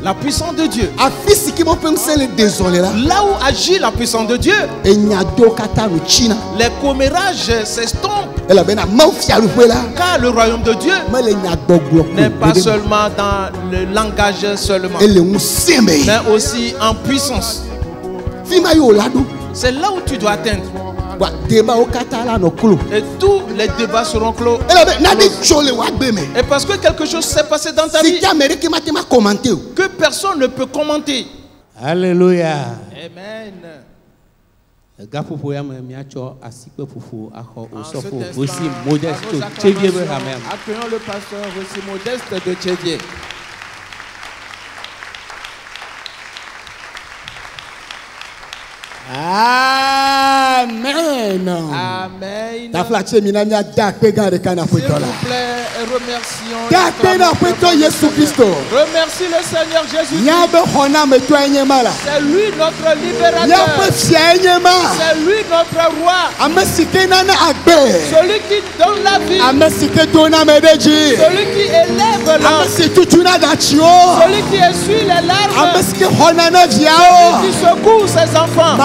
La puissance de Dieu. Là où agit la puissance de Dieu, les commérages s'estompent. Car le royaume de Dieu n'est pas seulement dans le langage seulement, mais aussi en puissance. C'est là où tu dois atteindre. Et tous les débats seront clos. Et parce que quelque chose s'est passé dans ta vie que personne ne peut commenter. Alléluia. Amen. Accueillons le pasteur aussi modeste de Tchévier. Amen. Amen. S'il vous plaît, remercions remercie le Seigneur Jésus. C'est lui notre libérateur. C'est lui notre roi. Celui qui donne la vie. Celui qui élève l'homme. Celui qui essuie les larmes. Celui qui secoue ses enfants.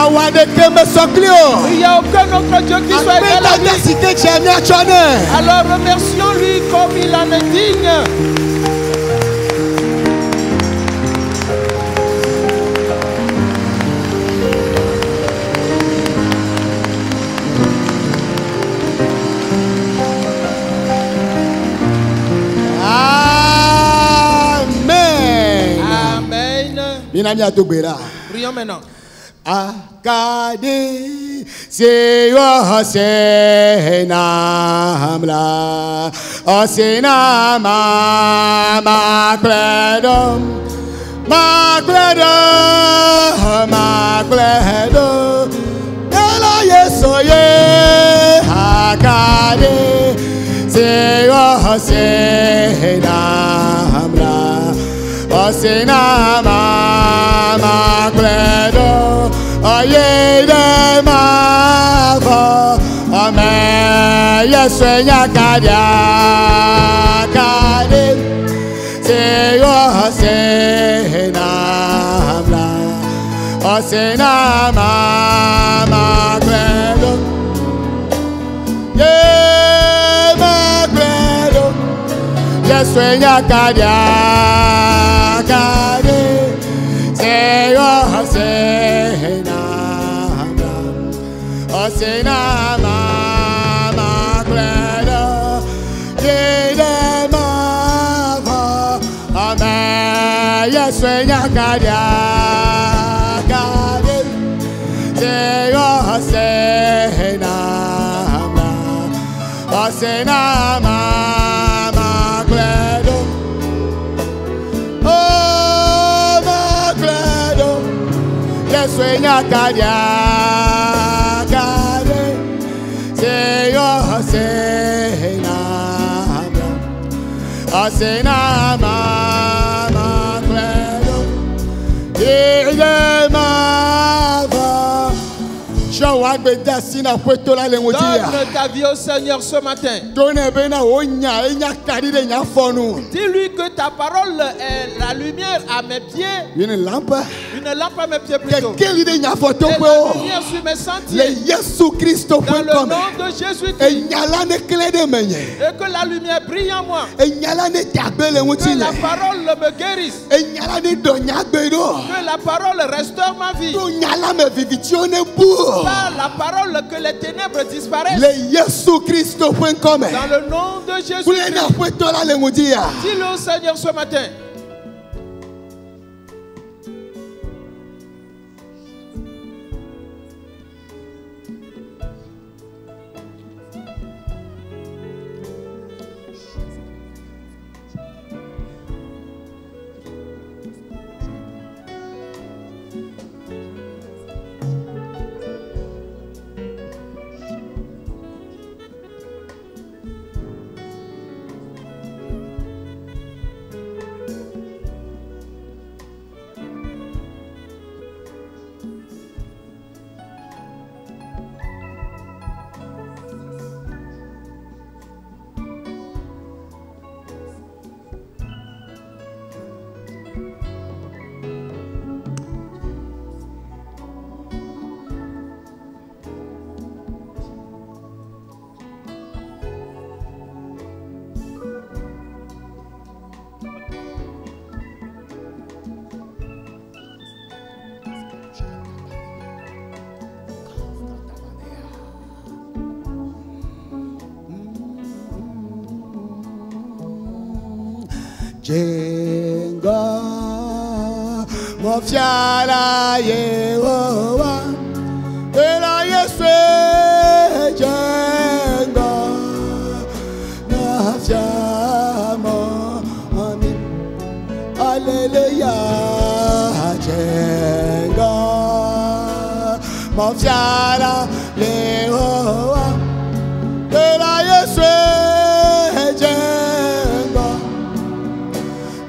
Il n'y a aucun autre Dieu qui soit égal à lui. Alors remercions-lui comme il en est digne. Amen. Prions maintenant. Akadi siyo senamla osinama makledo ela yesoye akadi siyo senamla osinama makledo oye de mavo ome yesuenya kadia kade seyo senamla osenama makledo ye makledo yesuenya kadia kade seyo senamla osenama makledo yede mavo ame yesuenya kadia kade seyo senamla osenama makledo sueña cadia cade seyo sena mama credo ile mava Donne ta vie au Seigneur ce matin. Dis-lui que ta parole est la lumière à mes pieds. Une lampe à mes pieds plutôt. Et la lumière sur mes sentiers. Dans le nom de Jésus-Christ. Et que la lumière brille en moi. Que la parole me guérisse. Que la parole restaure ma vie. Par la parole que les ténèbres disparaissent. Dans le nom de Jésus-Christ. Dis-le au Seigneur ce matin. Jenga Mofiala Yehowa Ela Yesu Jenga Nafiamo Amin Alleluia Jenga Mofiala Yehowa Ela Yesu Jenga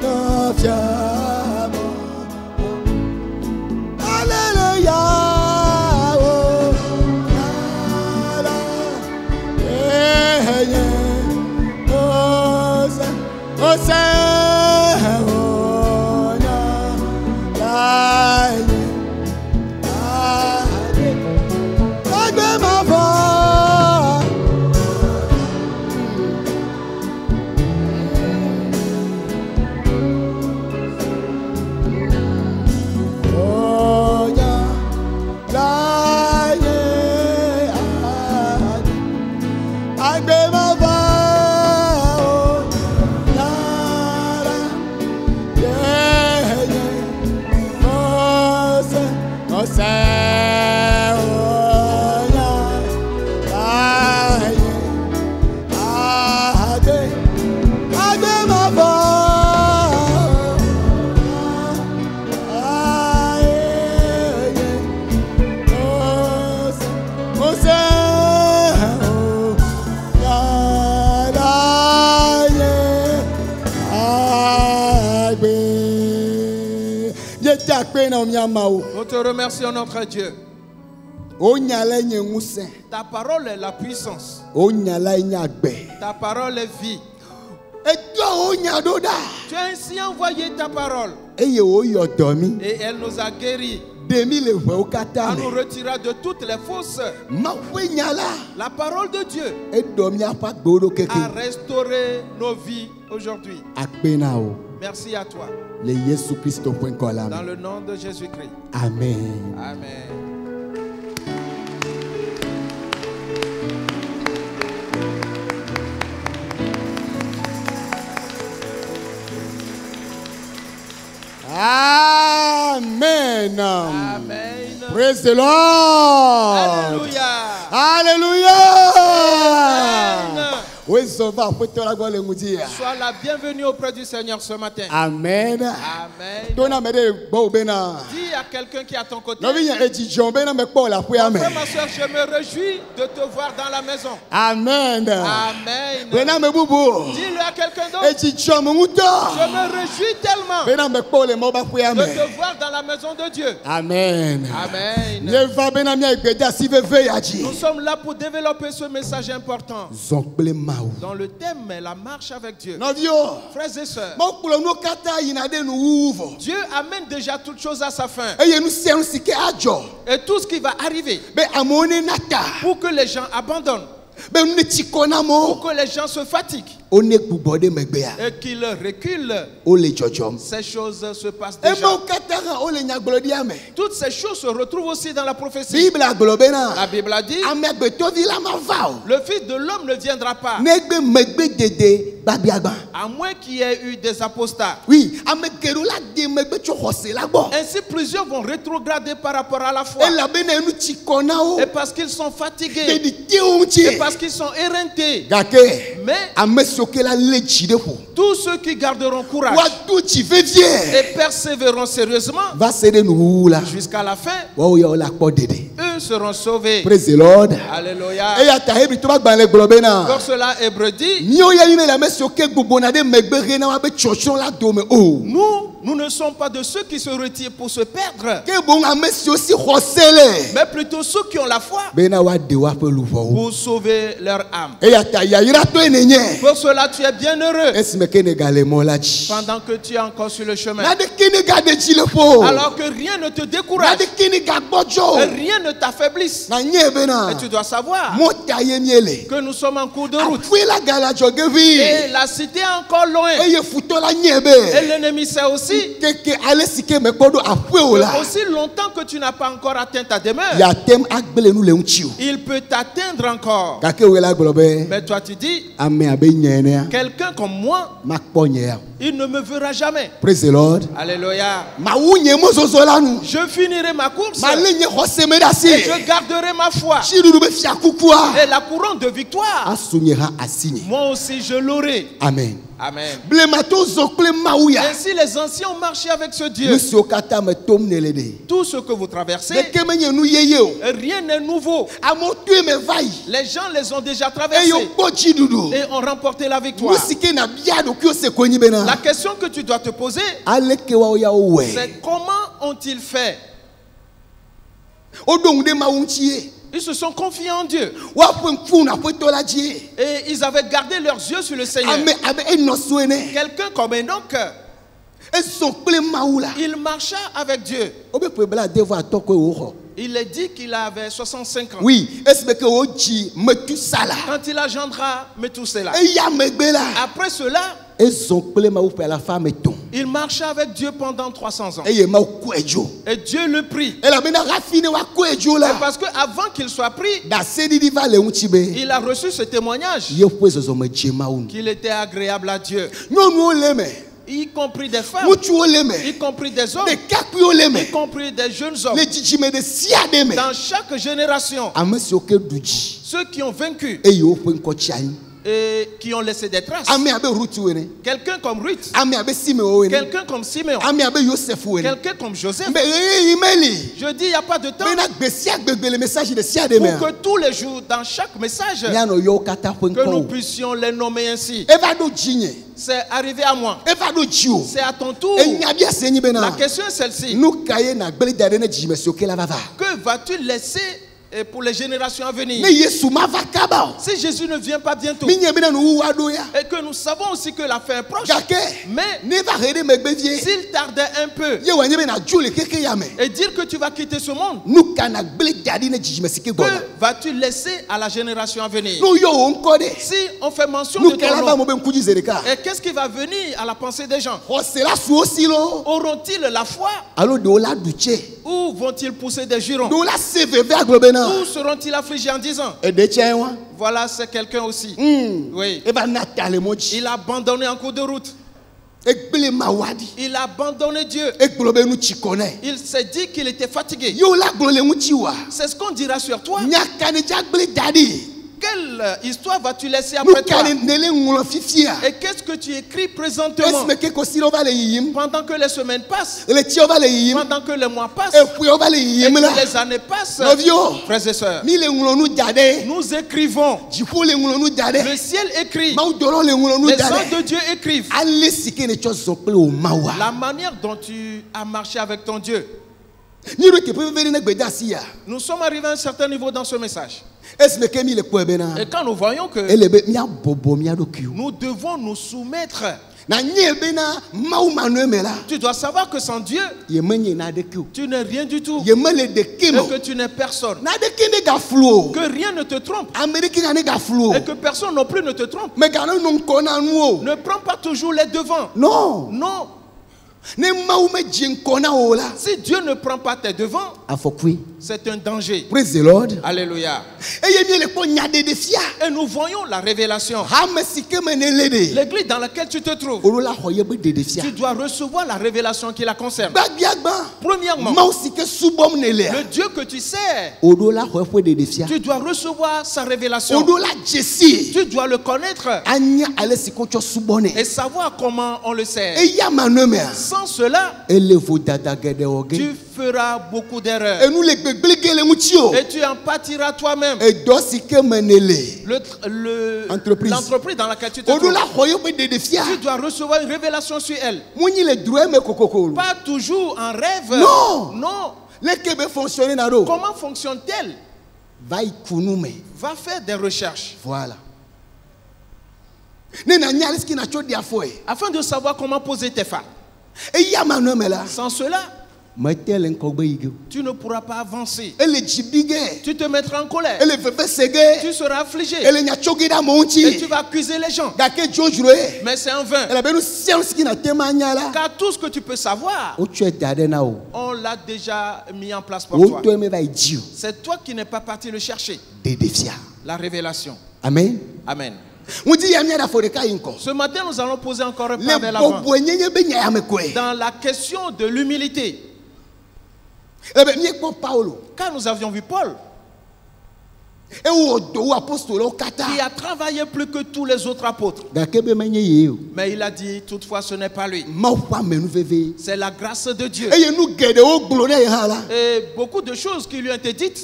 Nafiamo Alleluia Nous te remercions, notre Dieu. Ta parole est la puissance. Ta parole est vie. Tu as ainsi envoyé ta parole. Et elle nous a guéris. Elle nous retira de toutes les fausses. La parole de Dieu a restauré nos vies aujourd'hui. Merci à toi. Dans le nom de Jésus-Christ. Amen. Amen. Amen. Amen. Praise the Lord. Alléluia. Alléluia. Amen. Sois la bienvenue auprès du Seigneur ce matin. Amen. Amen. Dis à quelqu'un qui est à ton côté. Frère, ma soeur, je me réjouis de te voir dans la maison. Amen. Amen. Dis-le à quelqu'un d'autre. Je me réjouis tellement de te voir dans la maison de Dieu. Amen. Amen. Nous sommes là pour développer ce message important. Dans le thème est la marche avec Dieu. Frères et sœurs, Dieu amène déjà toutes choses à sa fin. Et tout ce qui va arriver pour que les gens abandonnent, pour que les gens se fatiguent et qu'ils reculent. Ces choses se passent déjà. Toutes ces choses se retrouvent aussi dans la prophétie. La Bible a dit, le Fils de l'homme ne viendra pas à moins qu'il y ait eu des apostats. Ainsi plusieurs vont rétrograder par rapport à la foi. Et parce qu'ils sont fatigués, et parce qu'ils sont éreintés. Mais tous ceux qui garderont courage et persévéreront sérieusement jusqu'à la fin, eux seront sauvés. Praise the Lord. Alléluia. Pour cela, Hébreu dit, nous ne sommes pas de ceux qui se retirent pour se perdre, mais plutôt ceux qui ont la foi pour sauver leur âme. Pour cela, tu es bien heureux pendant que tu es encore sur le chemin. Alors que rien ne te décourage, rien ne t'affaiblisse. Et tu dois savoir que nous sommes en cours de route. Et la cité est encore loin. Et l'ennemi sait aussi aussi longtemps que tu n'as pas encore atteint ta demeure, il peut t'atteindre encore. Mais toi tu dis, quelqu'un comme moi, il ne me verra jamais. Praise the Lord. Alléluia. Je finirai ma course et je garderai ma foi. Et la couronne de victoire, moi aussi je l'aurai. Amen. Amen. Ainsi les anciens ont marché avec ce Dieu. Tout ce que vous traversez, rien n'est nouveau. Les gens les ont déjà traversés et ont remporté la victoire. La question que tu dois te poser, c'est comment ont-ils fait? Ils se sont confiés en Dieu. Et ils avaient gardé leurs yeux sur le Seigneur. Quelqu'un comme Enoch, il marcha avec Dieu. Il est dit qu'il avait 65 ans. Oui. Quand il engendra Methusela. Après cela, il marcha avec Dieu pendant 300 ans. Et Dieu le prit. Et parce qu'avant qu'il soit pris, il a reçu ce témoignage qu'il était agréable à Dieu. Y compris des femmes, y compris des hommes, y compris des jeunes hommes. Dans chaque génération, ceux qui ont vaincu et qui ont laissé des traces. Quelqu'un comme Ruth, quelqu'un comme Simeon, quelqu'un comme Joseph. Je dis, il n'y a pas de temps pour que tous les jours, dans chaque message, que nous puissions les nommer ainsi. C'est arrivé à moi. C'est à ton tour. La question est celle-ci. Que vas-tu laisser pour les générations à venir? Si Jésus ne vient pas bientôt, et que nous savons aussi que la fin est proche, mais s'il tardait un peu et dire que tu vas quitter ce monde, que vas-tu laisser à la génération à venir? Si on fait mention de ton nom, et qu'est-ce qui va venir à la pensée des gens? Auront-ils la foi? Ou vont-ils pousser des jurons? Ou seront-ils affligés en disant, voilà, c'est quelqu'un aussi. Oui. Il a abandonné en cours de route. Il a abandonné Dieu. Il s'est dit qu'il était fatigué. C'est ce qu'on dira sur toi. Quelle histoire vas-tu laisser après toi? Et qu'est-ce que tu écris présentement? Pendant que les semaines passent, pendant que les mois passent, et que les années passent, frères et sœurs, nous écrivons. Le ciel écrit. Les anges de Dieu écrivent. La manière dont tu as marché avec ton Dieu. Nous sommes arrivés à un certain niveau dans ce message. Et quand nous voyons que nous devons nous soumettre, tu dois savoir que sans Dieu, tu n'es rien du tout. Et que tu n'es personne. Que rien ne te trompe. Et que personne non plus ne te trompe. Ne prends pas toujours les devants. Non. Non. Si Dieu ne prend pas tes devants, c'est un danger. Praise the Lord. Alléluia. Et nous voyons la révélation. L'église dans laquelle tu te trouves, tu dois recevoir la révélation qui la concerne. Premièrement, le Dieu que tu sais, tu dois recevoir sa révélation. Tu dois le connaître et savoir comment on le sait. Sans cela, tu feras beaucoup d'erreurs. Et tu en pâtiras toi-même. L'entreprise dans laquelle tu te trouves, tu dois recevoir une révélation sur elle. Pas toujours en rêve. Non. Comment fonctionne-t-elle? Va faire des recherches. Voilà. Afin de savoir comment poser tes femmes. Sans cela, tu ne pourras pas avancer. Tu te mettras en colère. Tu seras affligé. Et tu vas accuser les gens. Mais c'est en vain. Car tout ce que tu peux savoir, on l'a déjà mis en place pour toi. C'est toi qui n'es pas parti le chercher. La révélation. Amen. Amen. Ce matin, nous allons poser encore un pas vers l'avant dans la question de l'humilité. Car nous avions vu Paul qui a travaillé plus que tous les autres apôtres. Mais il a dit, toutefois, ce n'est pas lui. C'est la grâce de Dieu. Et beaucoup de choses qui lui ont été dites,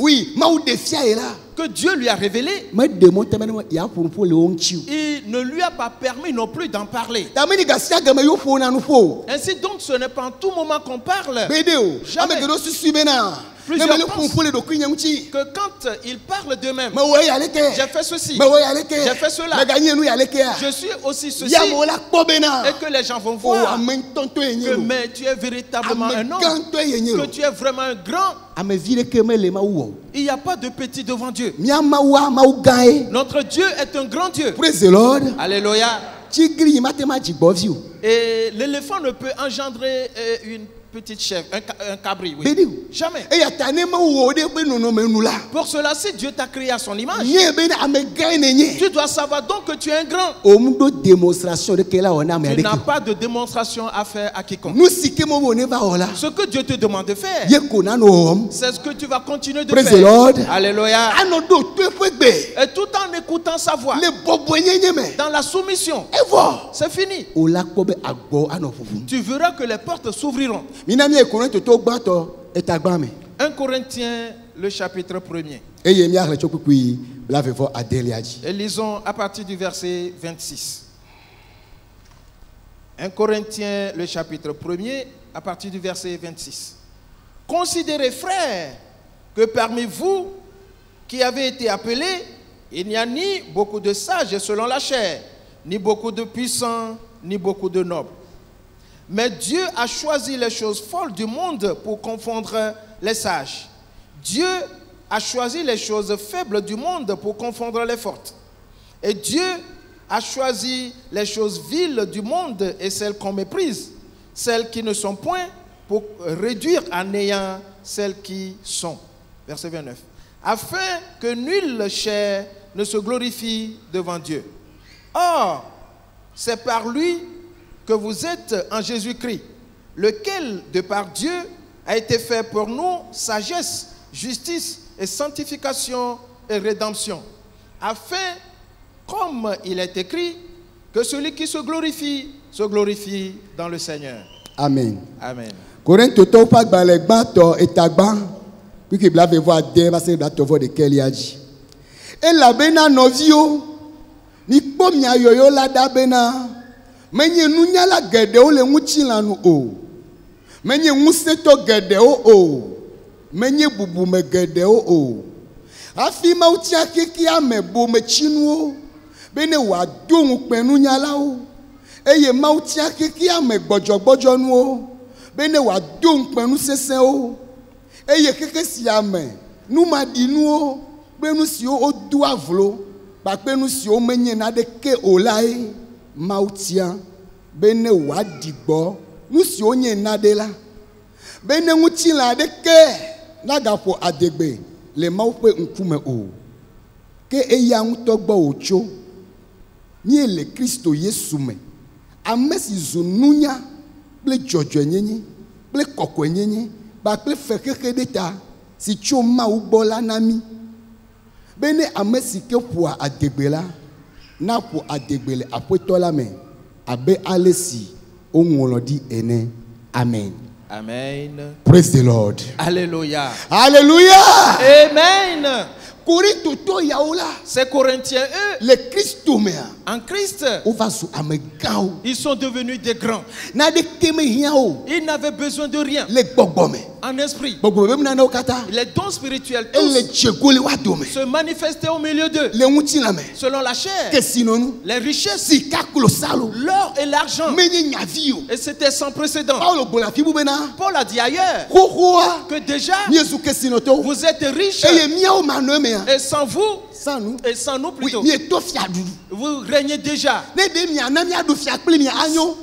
que Dieu lui a révélé, il ne lui a pas permis non plus d'en parler. Ainsi donc, ce n'est pas en tout moment qu'on parle. Jamais. Plusieurs pensent que quand ils parlent d'eux-mêmes, j'ai fait ceci, j'ai fait cela, je suis aussi ceci, et que les gens vont voir que mais tu es véritablement un homme, que tu es vraiment un grand. Il n'y a pas de petit devant Dieu. Notre Dieu est un grand Dieu. Praise the Lord. Alléluia. Et l'éléphant ne peut engendrer une petite chèvre, un cabri, oui. Jamais. Pour cela, si Dieu t'a créé à son image, tu dois savoir donc que tu es un grand. Tu n'as pas de démonstration à faire à quiconque. Ce que Dieu te demande de faire, c'est ce que tu vas continuer de faire. Alléluia. Et tout en écoutant sa voix, dans la soumission, c'est fini. Tu verras que les portes s'ouvriront. 1 Corinthiens, le chapitre 1er. Et lisons à partir du verset 26. 1 Corinthiens, le chapitre 1er, à partir du verset 26. Considérez, frères, que parmi vous qui avez été appelés, il n'y a ni beaucoup de sages selon la chair, ni beaucoup de puissants, ni beaucoup de nobles. Mais Dieu a choisi les choses folles du monde pour confondre les sages. Dieu a choisi les choses faibles du monde pour confondre les fortes. Et Dieu a choisi les choses viles du monde et celles qu'on méprise, celles qui ne sont point, pour réduire à néant celles qui sont. Verset 29. Afin que nulle chair ne se glorifie devant Dieu. Or, c'est par lui que vous êtes en Jésus-Christ, lequel, de par Dieu, a été fait pour nous sagesse, justice et sanctification et rédemption, afin, comme il est écrit, que celui qui se glorifie dans le Seigneur. Amen. Amen. Menye nunyala gedeo le nguchilanu o. Menye nguseto gedeo o. Menye bubume gedeo o. Afi mautia kiki ame bome chinuo. Bene wadungu penunyala o. Eye mautia kiki ame bojo nuo. Bene wadungu penu sese o. Eye keke si ame. Numa dinuo. Benu si o duavlo. Bakbenu si o menye nadeke olae. Mautia bene wadigbo nusi onye nadela bene ngutila deke nagapo adegbe le maupe nkume o ke eya ngutogbo ocho ni le Kristo Yesu me amesi zununya ble jojo nyenye ble kokko nyenye ba ble fekeke deta si choma ubola nami bene amesi ke poa adegbe la na pour adegbele apotola me abe alesi ongolodi ene. Amen. Amen. Praise the Lord. Alléluia. Alléluia. Amen. Corinto to yaola. C'est Corinthiens eux. Le Christ mea. En Christ, ils sont devenus des grands. Ils n'avaient besoin de rien. En esprit, les dons spirituels tous se manifestaient au milieu d'eux. Selon la chair, les richesses, l'or et l'argent. Et c'était sans précédent. Paul a dit ailleurs que déjà vous êtes riches. Et sans vous, et sans nous plutôt, vous régnez déjà.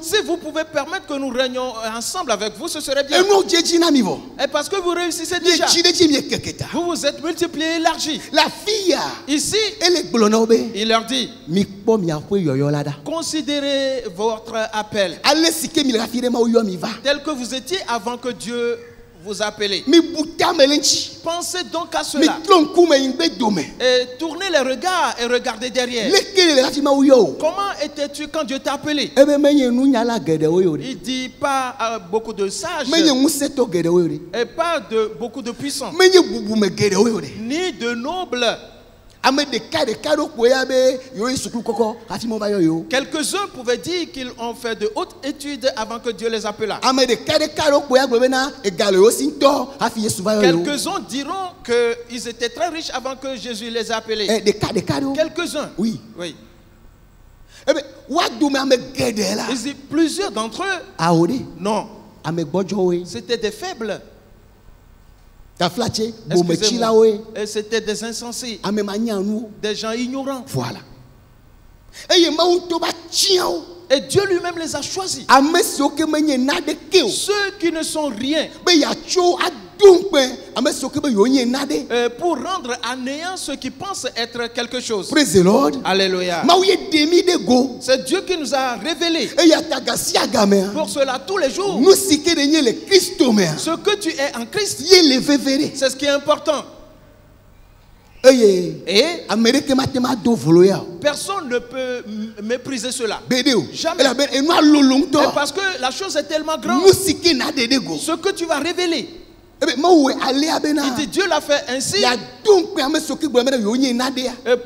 Si vous pouvez permettre que nous régnions ensemble avec vous, ce serait bien. Et parce que vous réussissez déjà, vous vous êtes multipliés, élargis. La fille ici, il leur dit, considérez votre appel tel que vous étiez avant que Dieu vous appelez. Pensez donc à cela. Et tournez les regards et regardez derrière. Comment étais-tu quand Dieu t'a appelé? Il dit pas beaucoup de sages et pas de beaucoup de puissants, ni de nobles. Quelques-uns pouvaient dire qu'ils ont fait de hautes études avant que Dieu les appela. Quelques-uns diront qu'ils étaient très riches avant que Jésus les a appelés. Quelques-uns. Oui. Oui. Plusieurs d'entre eux, non. C'était des faibles. Et c'était des insensés, des gens ignorants. Voilà. Et Dieu lui-même les a choisis. Ceux qui ne sont rien, pour rendre à néant ceux qui pensent être quelque chose. Praise the Lord. Alléluia. C'est Dieu qui nous a révélé. Pour cela, tous les jours, ce que tu es en Christ, c'est ce qui est important. Et personne ne peut mépriser cela. Jamais. Et parce que la chose est tellement grande, ce que tu vas révéler, il dit Dieu l'a fait ainsi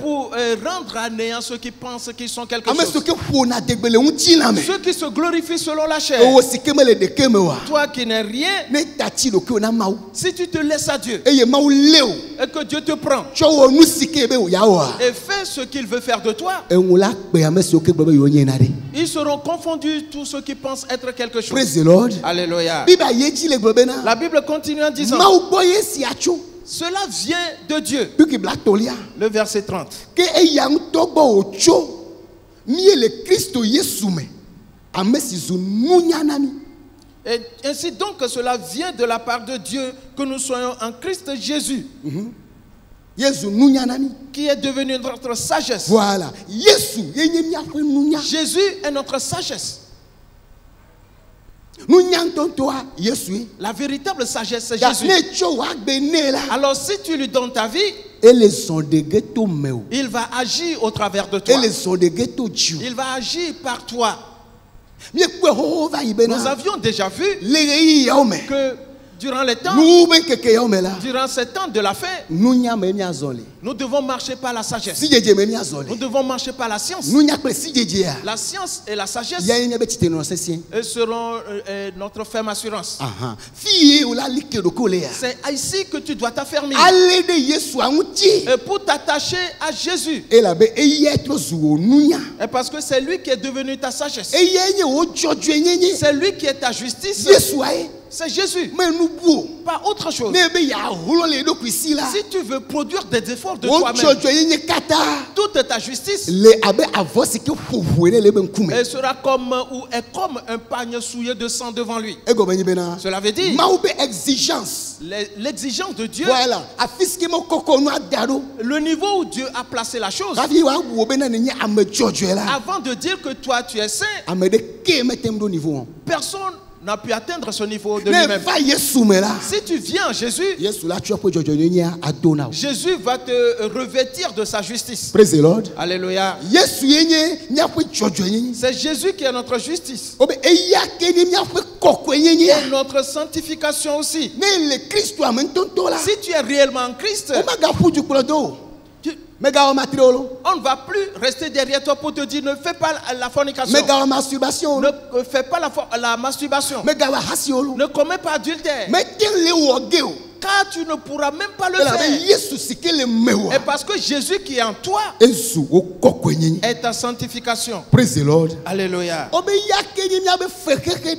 pour rendre à néant ceux qui pensent qu'ils sont quelque chose, ceux qui se glorifient selon la chair. Toi qui n'es rien, si tu te laisses à Dieu et que Dieu te prend et fait ce qu'il veut faire de toi, ils seront confondus tous ceux qui pensent être quelque chose. Praise the Lord. Alléluia. La Bible continue en disant, cela vient de Dieu. Le verset 30. Et ainsi donc cela vient de la part de Dieu que nous soyons en Christ Jésus, qui est devenu notre sagesse. Voilà. Jésus est notre sagesse. La véritable sagesse, c'est Jésus. Alors si tu lui donnes ta vie, il va agir au travers de toi. Il va agir par toi. Nous avions déjà vu que durant les temps, durant ces temps de la fin, nous devons marcher par la sagesse. Nous devons marcher par la science. La science et la sagesse seront notre ferme assurance. C'est ici que tu dois t'affermir. Et pour t'attacher à Jésus. Et parce que c'est lui qui est devenu ta sagesse. C'est lui qui est ta justice. C'est Jésus, pas autre chose. Si tu veux produire des efforts de toi-même, toute ta justice sera comme ou est comme un pagne souillé de sang devant lui. Cela veut dire l'exigence de Dieu, le niveau où Dieu a placé la chose. Avant de dire que toi tu es saint, personne n'a pu atteindre ce niveau de lui-même. Si tu viens à Jésus, Jésus va te revêtir de sa justice. Praise the Lord. Alléluia. C'est Jésus qui est notre justice et notre sanctification aussi. Si tu es réellement en Christ, On ne va plus rester derrière toi pour te dire ne fais pas la fornication. Ne fais pas la masturbation. Ne commets pas adultère. Car tu ne pourras même pas le faire. Et parce que Jésus qui est en toi est ta sanctification. Praise the Lord. Alléluia.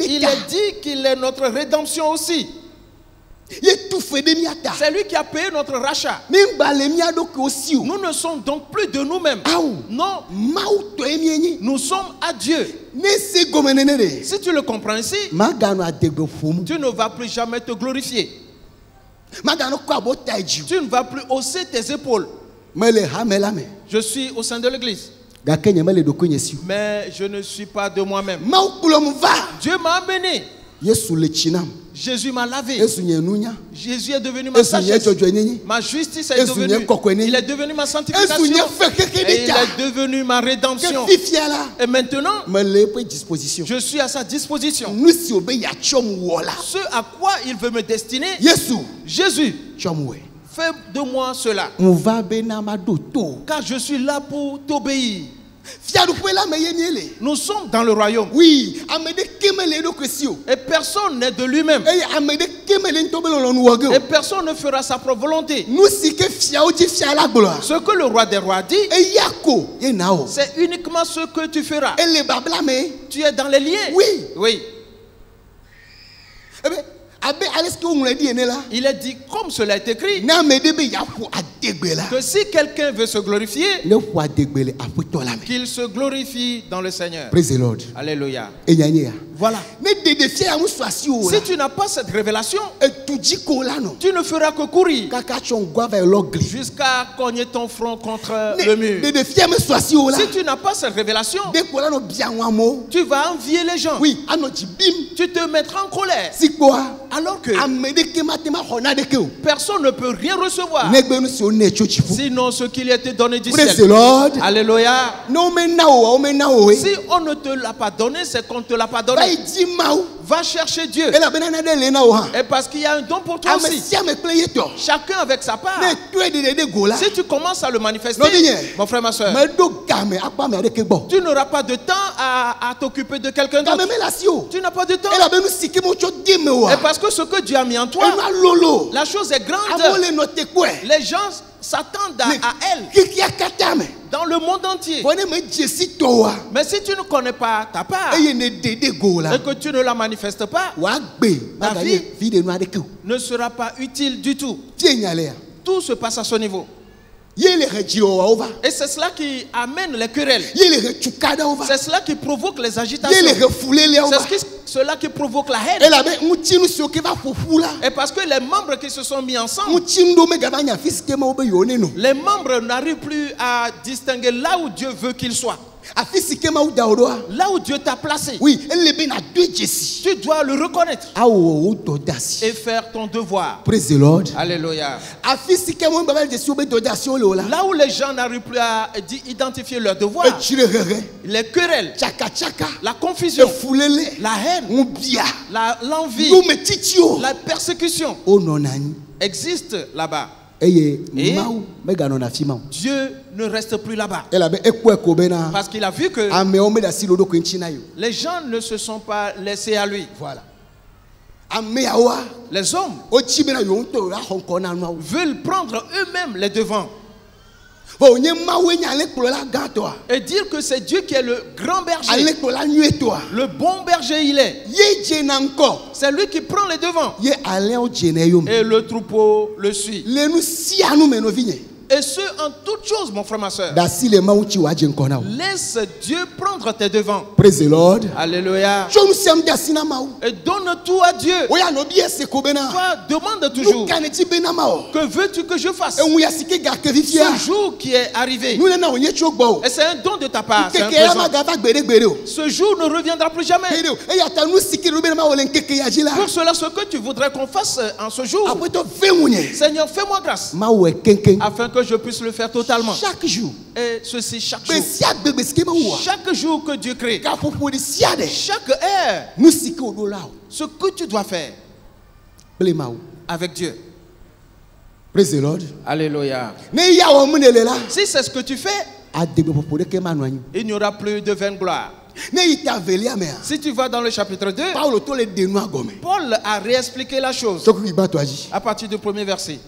Il est dit qu'il est notre rédemption aussi. C'est lui qui a payé notre rachat. Nous ne sommes donc plus de nous-mêmes. Non. Nous sommes à Dieu. Si tu le comprends ici, tu ne vas plus jamais te glorifier. Tu ne vas plus hausser tes épaules. Je suis au sein de l'église, mais je ne suis pas de moi-même. Dieu m'a amené. Jésus m'a lavé. Jésus est devenu ma sagesse. Ma justice est devenue. Il est devenu ma sanctification. Et il est devenu ma rédemption. Et maintenant, je suis à sa disposition. Ce à quoi il veut me destiner, Jésus, fais de moi cela. Car je suis là pour t'obéir. Nous sommes dans le royaume. Oui. Et personne n'est de lui-même. Et personne ne fera sa propre volonté. Ce que le roi des rois dit, c'est uniquement ce que tu feras. Tu es dans les liens. Oui. Oui. Il est dit, comme cela est écrit, que si quelqu'un veut se glorifier, qu'il se glorifie dans le Seigneur. Praise the Lord. Alléluia. Voilà. Si tu n'as pas cette révélation, tu ne feras que courir jusqu'à cogner ton front contre le mur. Si tu n'as pas cette révélation, tu vas envier les gens. Tu te mettras en colère. Alors que personne ne peut rien recevoir, sinon ce qu'il a été donné du ciel. Alléluia. Si on ne te l'a pas donné, c'est qu'on ne te l'a pas donné. Va chercher Dieu. Et parce qu'il y a un don pour toi aussi. Chacun avec sa part. Si tu commences à le manifester, mon frère, ma soeur, tu n'auras pas de temps à t'occuper de quelqu'un d'autre. Tu n'as pas de temps. Et parce que ce que Dieu a mis en toi, la chose est grande. Les gens s'attendent à elle dans le monde entier. Mais si tu ne connais pas ta part et que tu ne la manifestes pas, ta vie ne sera pas utile du tout. Tout se passe à ce niveau. Et c'est cela qui amène les querelles. C'est cela qui provoque les agitations. C'est cela qui provoque la haine. Et parce que les membres qui se sont mis ensemble, les membres n'arrivent plus à distinguer là où Dieu veut qu'ils soient. Là où Dieu t'a placé, tu dois le reconnaître et faire ton devoir. Praise the Lord. Alléluia. Là où les gens n'arrivent plus à identifier leur devoir, les querelles, la confusion, la haine, l'envie, la persécution existe là-bas. Et Dieu ne reste plus là-bas. Parce qu'il a vu que les gens ne se sont pas laissés à lui. Voilà. Les hommes veulent prendre eux-mêmes les devants et dire que c'est Dieu qui est le grand berger. Le bon berger il est. C'est lui qui prend les devants. Et le troupeau le suit. Et ce, en toute chose, mon frère, ma soeur. Laisse Dieu prendre tes devants. Praise the Lord. Alléluia. Et donne tout à Dieu. Toi, demande toujours. Que veux-tu que je fasse? Ce jour qui est arrivé. Et c'est un don de ta part. C'est un présent. Ce jour ne reviendra plus jamais. Pour cela, ce que tu voudrais qu'on fasse en ce jour, Seigneur, fais-moi grâce. Afin que je puisse le faire totalement. Chaque jour. Et ceci chaque jour. Chaque jour que Dieu crée. Chaque heure. Ce que tu dois faire avec Dieu. Praise the Lord. Alléluia. Si c'est ce que tu fais, il n'y aura plus de vaine gloire. Si tu vas dans le chapitre 2, Paul a réexpliqué la chose à partir du premier verset.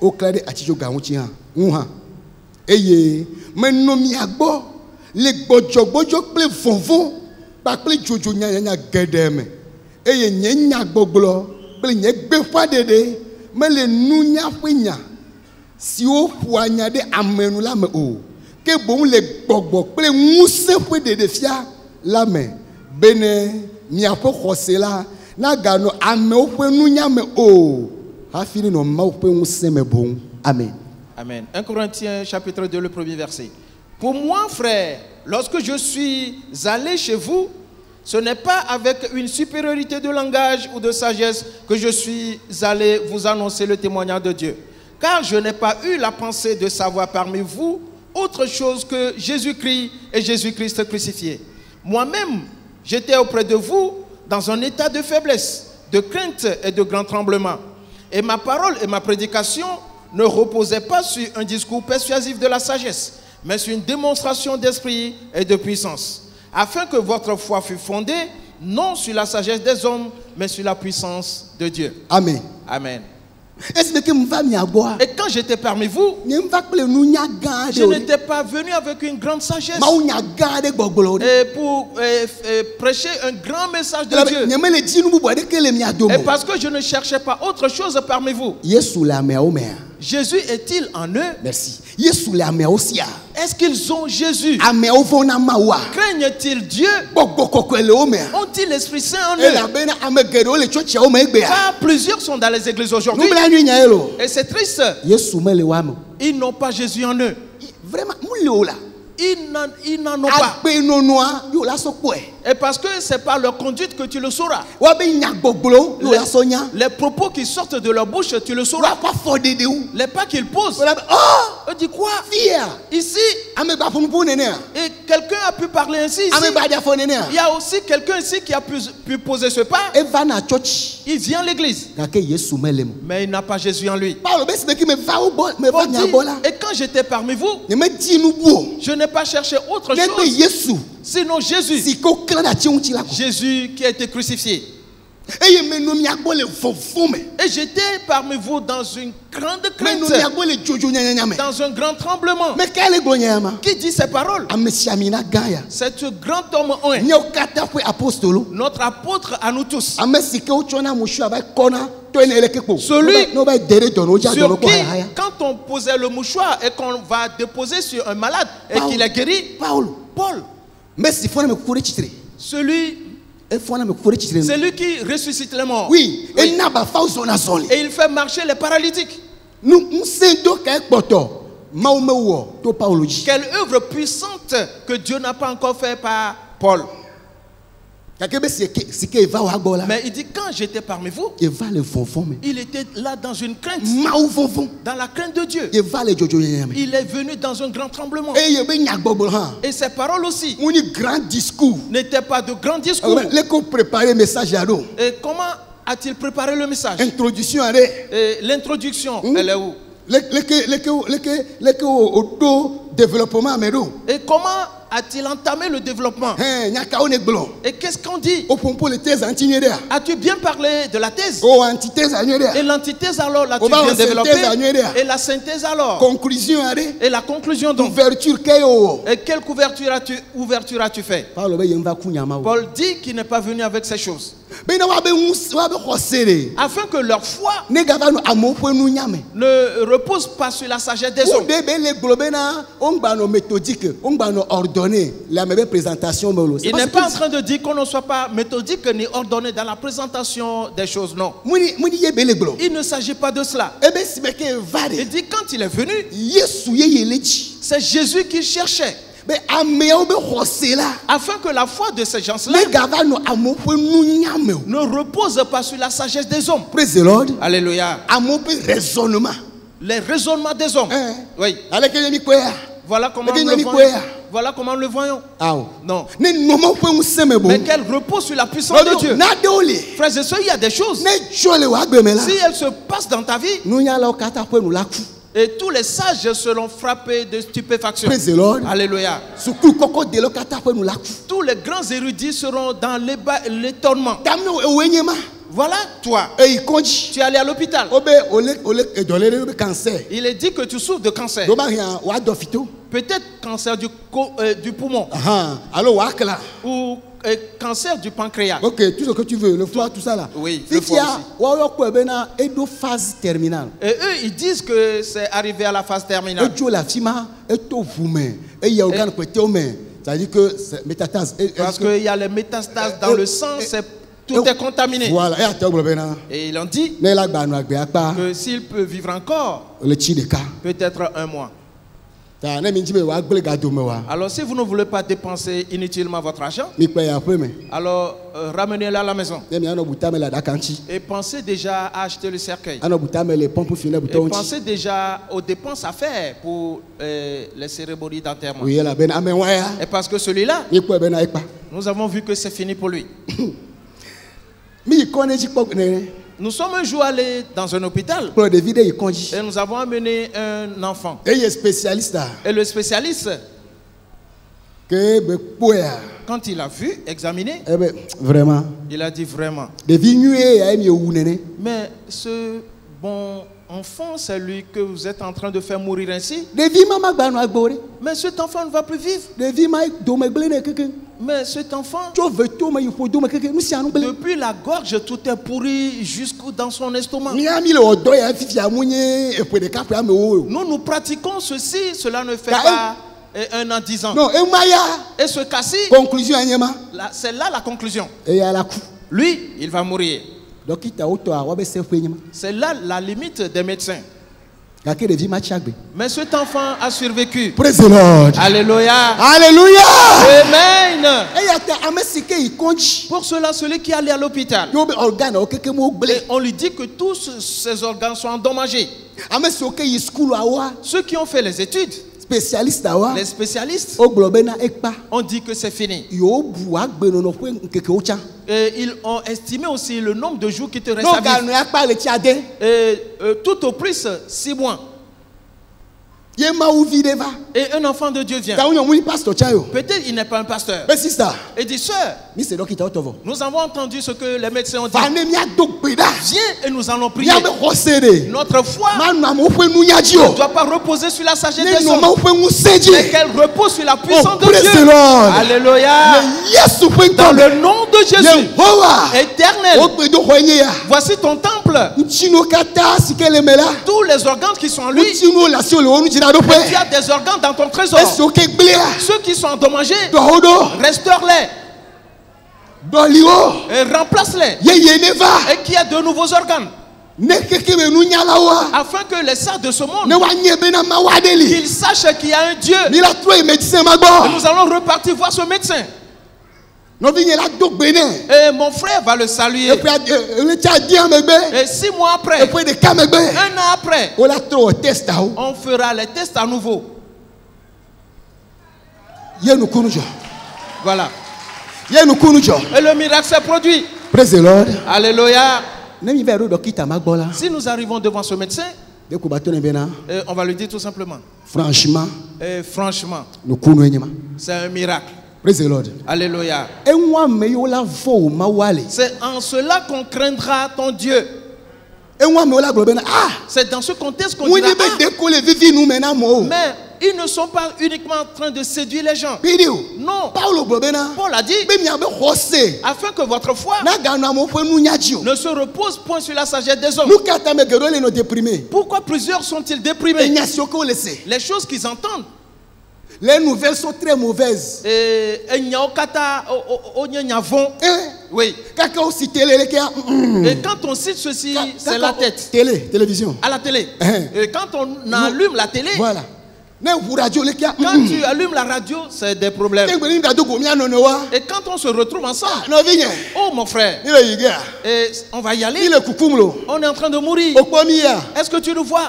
au clair atijo gaunchi ha unha eye menomi agbo le gbojo ple fonfon pa ple jojo nya gedeme eye nya gboglo ple nye gbefa dede me le nunya fenya si o fuanya de amenu la me o ke bon le gbogbo ple muse fe dede fia la me bene mi apo khosela na gano ame o fe nunya me o. Amen. Amen. 1 Corinthiens chapitre 2, le premier verset. Pour moi, frère, lorsque je suis allé chez vous, ce n'est pas avec une supériorité de langage ou de sagesse que je suis allé vous annoncer le témoignage de Dieu. Car je n'ai pas eu la pensée de savoir parmi vous autre chose que Jésus-Christ et Jésus-Christ crucifié. Moi-même, j'étais auprès de vous dans un état de faiblesse, de crainte et de grand tremblement. Et ma parole et ma prédication ne reposaient pas sur un discours persuasif de la sagesse, mais sur une démonstration d'esprit et de puissance, afin que votre foi fût fondée non sur la sagesse des hommes, mais sur la puissance de Dieu. Amen. Amen. Et quand j'étais parmi vous, je n'étais pas venu avec une grande sagesse et pour prêcher un grand message de Dieu. Et parce que je ne cherchais pas autre chose parmi vous. Jésus est-il en eux? Merci. Est-ce qu'ils ont Jésus? Craignent-ils Dieu? Ont-ils l'Esprit Saint en eux? Car plusieurs sont dans les églises aujourd'hui. Et c'est triste. Ils n'ont pas Jésus en eux. Ils n'en ont pas. Et parce que c'est par leur conduite que tu le sauras. Les propos qui sortent de leur bouche, tu le sauras. Les pas qu'ils posent. On dit quoi? Ici. Et quelqu'un a pu parler ainsi ici. Il y a aussi quelqu'un ici qui a pu poser ce pas. Il vient à l'église. Mais il n'a pas Jésus en lui. Et quand j'étais parmi vous, je n'ai pas cherché autre chose sinon Jésus. Jésus qui a été crucifié. Et j'étais parmi vous dans une grande crainte, dans un grand tremblement. Qui dit ces paroles? C'est ce grand homme, notre apôtre à nous tous. Celui sur qui, quand on posait le mouchoir et qu'on va déposer sur un malade et qu'il est guéri, Paul. Celui qui ressuscite les morts. Oui. Et il fait marcher les paralytiques. Quelle œuvre puissante que Dieu n'a pas encore fait par Paul. Mais il dit, quand j'étais parmi vous, il était là dans une crainte, dans la crainte de Dieu. Il est venu dans un grand tremblement. Et ses paroles aussi n'étaient pas de grands discours. Et comment a-t-il préparé le message? L'introduction, elle est où? Et comment a-t-il entamé le développement? Et qu'est-ce qu'on dit? As-tu bien parlé de la thèse? Et l'antithèse alors, là tu viens développer. Et la synthèse alors? Et la conclusion donc? Et quelle ouverture as-tu fait? Paul dit qu'il n'est pas venu avec ces choses, afin que leur foi ne repose pas sur la sagesse des hommes. Il n'est pas en train de dire qu'on ne soit pas méthodique ni ordonné dans la présentation des choses, non. Il ne s'agit pas de cela. Il dit quand il est venu, c'est Jésus qu'il cherchait. afin que la foi de ces gens-là ne repose pas sur la sagesse des hommes. Praise the Lord. Alléluia. Les raisonnements des hommes. Oui. Voilà comment nous le voyons. Voilà comment nous le voyons. Non. Mais qu'elle repose sur la puissance de Dieu. Frères et sœurs, il y a des choses. Si elles se passent dans ta vie, et tous les sages seront frappés de stupéfaction. Alléluia. Tous les grands érudits seront dans l'étonnement. Voilà toi. Tu es allé à l'hôpital. Il est dit que tu souffres de cancer. Peut-être cancer du poumon. Ou cancer du pancréas. Ok, tout ce que tu veux, le foie, tout ça là. Oui, si tu as phase terminale. Et eux, ils disent que c'est arrivé à la phase terminale. C'est-à-dire que c'est métastase. Parce qu'il y a les métastases dans le sang, tout est contaminé. Voilà. Et ils ont dit que s'il peut vivre encore, peut-être un mois. Alors si vous ne voulez pas dépenser inutilement votre argent, alors ramenez-le à la maison. Et pensez déjà à acheter le cercueil. Et pensez déjà aux dépenses à faire pour les cérémonies d'enterrement. Et parce que celui-là, nous avons vu que c'est fini pour lui. Nous sommes un jour allés dans un hôpital et nous avons amené un enfant. Et le spécialiste, quand il a vu, examiné, vraiment, il a dit vraiment. Mais ce bon enfant, c'est lui que vous êtes en train de faire mourir ainsi. Mais cet enfant ne va plus vivre. Mais cet enfant, depuis la gorge, tout est pourri jusqu'au dans son estomac. Nous pratiquons ceci, cela ne fait pas 1 an, 10 ans. Et ce cas-ci, c'est là la conclusion. Lui, il va mourir. C'est là la limite des médecins. Mais cet enfant a survécu. Praise the Lord. Alléluia. Alléluia. Amen. Pour cela, celui qui est allé à l'hôpital, on lui dit que tous ses organes sont endommagés. Ceux qui ont fait les études, les spécialistes, on dit que c'est fini. Et ils ont estimé aussi le nombre de jours qui te restent à vivre. Et tout au plus 6 mois. Et un enfant de Dieu vient. Peut-être il n'est pas un pasteur. Et dit, sœur, nous avons entendu ce que les médecins ont dit. Viens et nous allons prier. Notre foi ne doit pas reposer sur la sagesse des hommes, mais qu'elle repose sur la puissance de Dieu. Alléluia. Dans le nom de Jésus, éternel, voici ton temple. Tous les organes qui sont en lui, mais tu as des organes dans ton trésor. Ceux qui sont endommagés, restaure-les. Et remplace-les. Et qui a de nouveaux organes. Afin que les saints de ce monde, qu'ils sachent qu'il y a un Dieu. Et nous allons repartir voir ce médecin. Et mon frère va le saluer. Et 6 mois après, 1 an après, on fera les tests à nouveau. Voilà. Et le miracle s'est produit. Praise the Lord. Alléluia. Si nous arrivons devant ce médecin, on va lui dire tout simplement, franchement, c'est un miracle. Praise the Lord. Alléluia. C'est en cela qu'on craindra ton Dieu. C'est dans ce contexte qu'on dira, mais ils ne sont pas uniquement en train de séduire les gens. Non. Paul a dit, afin que votre foi ne se repose point sur la sagesse des hommes. Pourquoi plusieurs sont-ils déprimés? Les choses qu'ils entendent, les nouvelles sont très mauvaises. Oui. Et quand on cite ceci, c'est la tête. Télévision. À la télé. Et quand on allume la télé, voilà. Quand tu allumes la radio, c'est des problèmes. Et quand on se retrouve ensemble, oh mon frère, et on va y aller. On est en train de mourir. Est-ce que tu nous vois?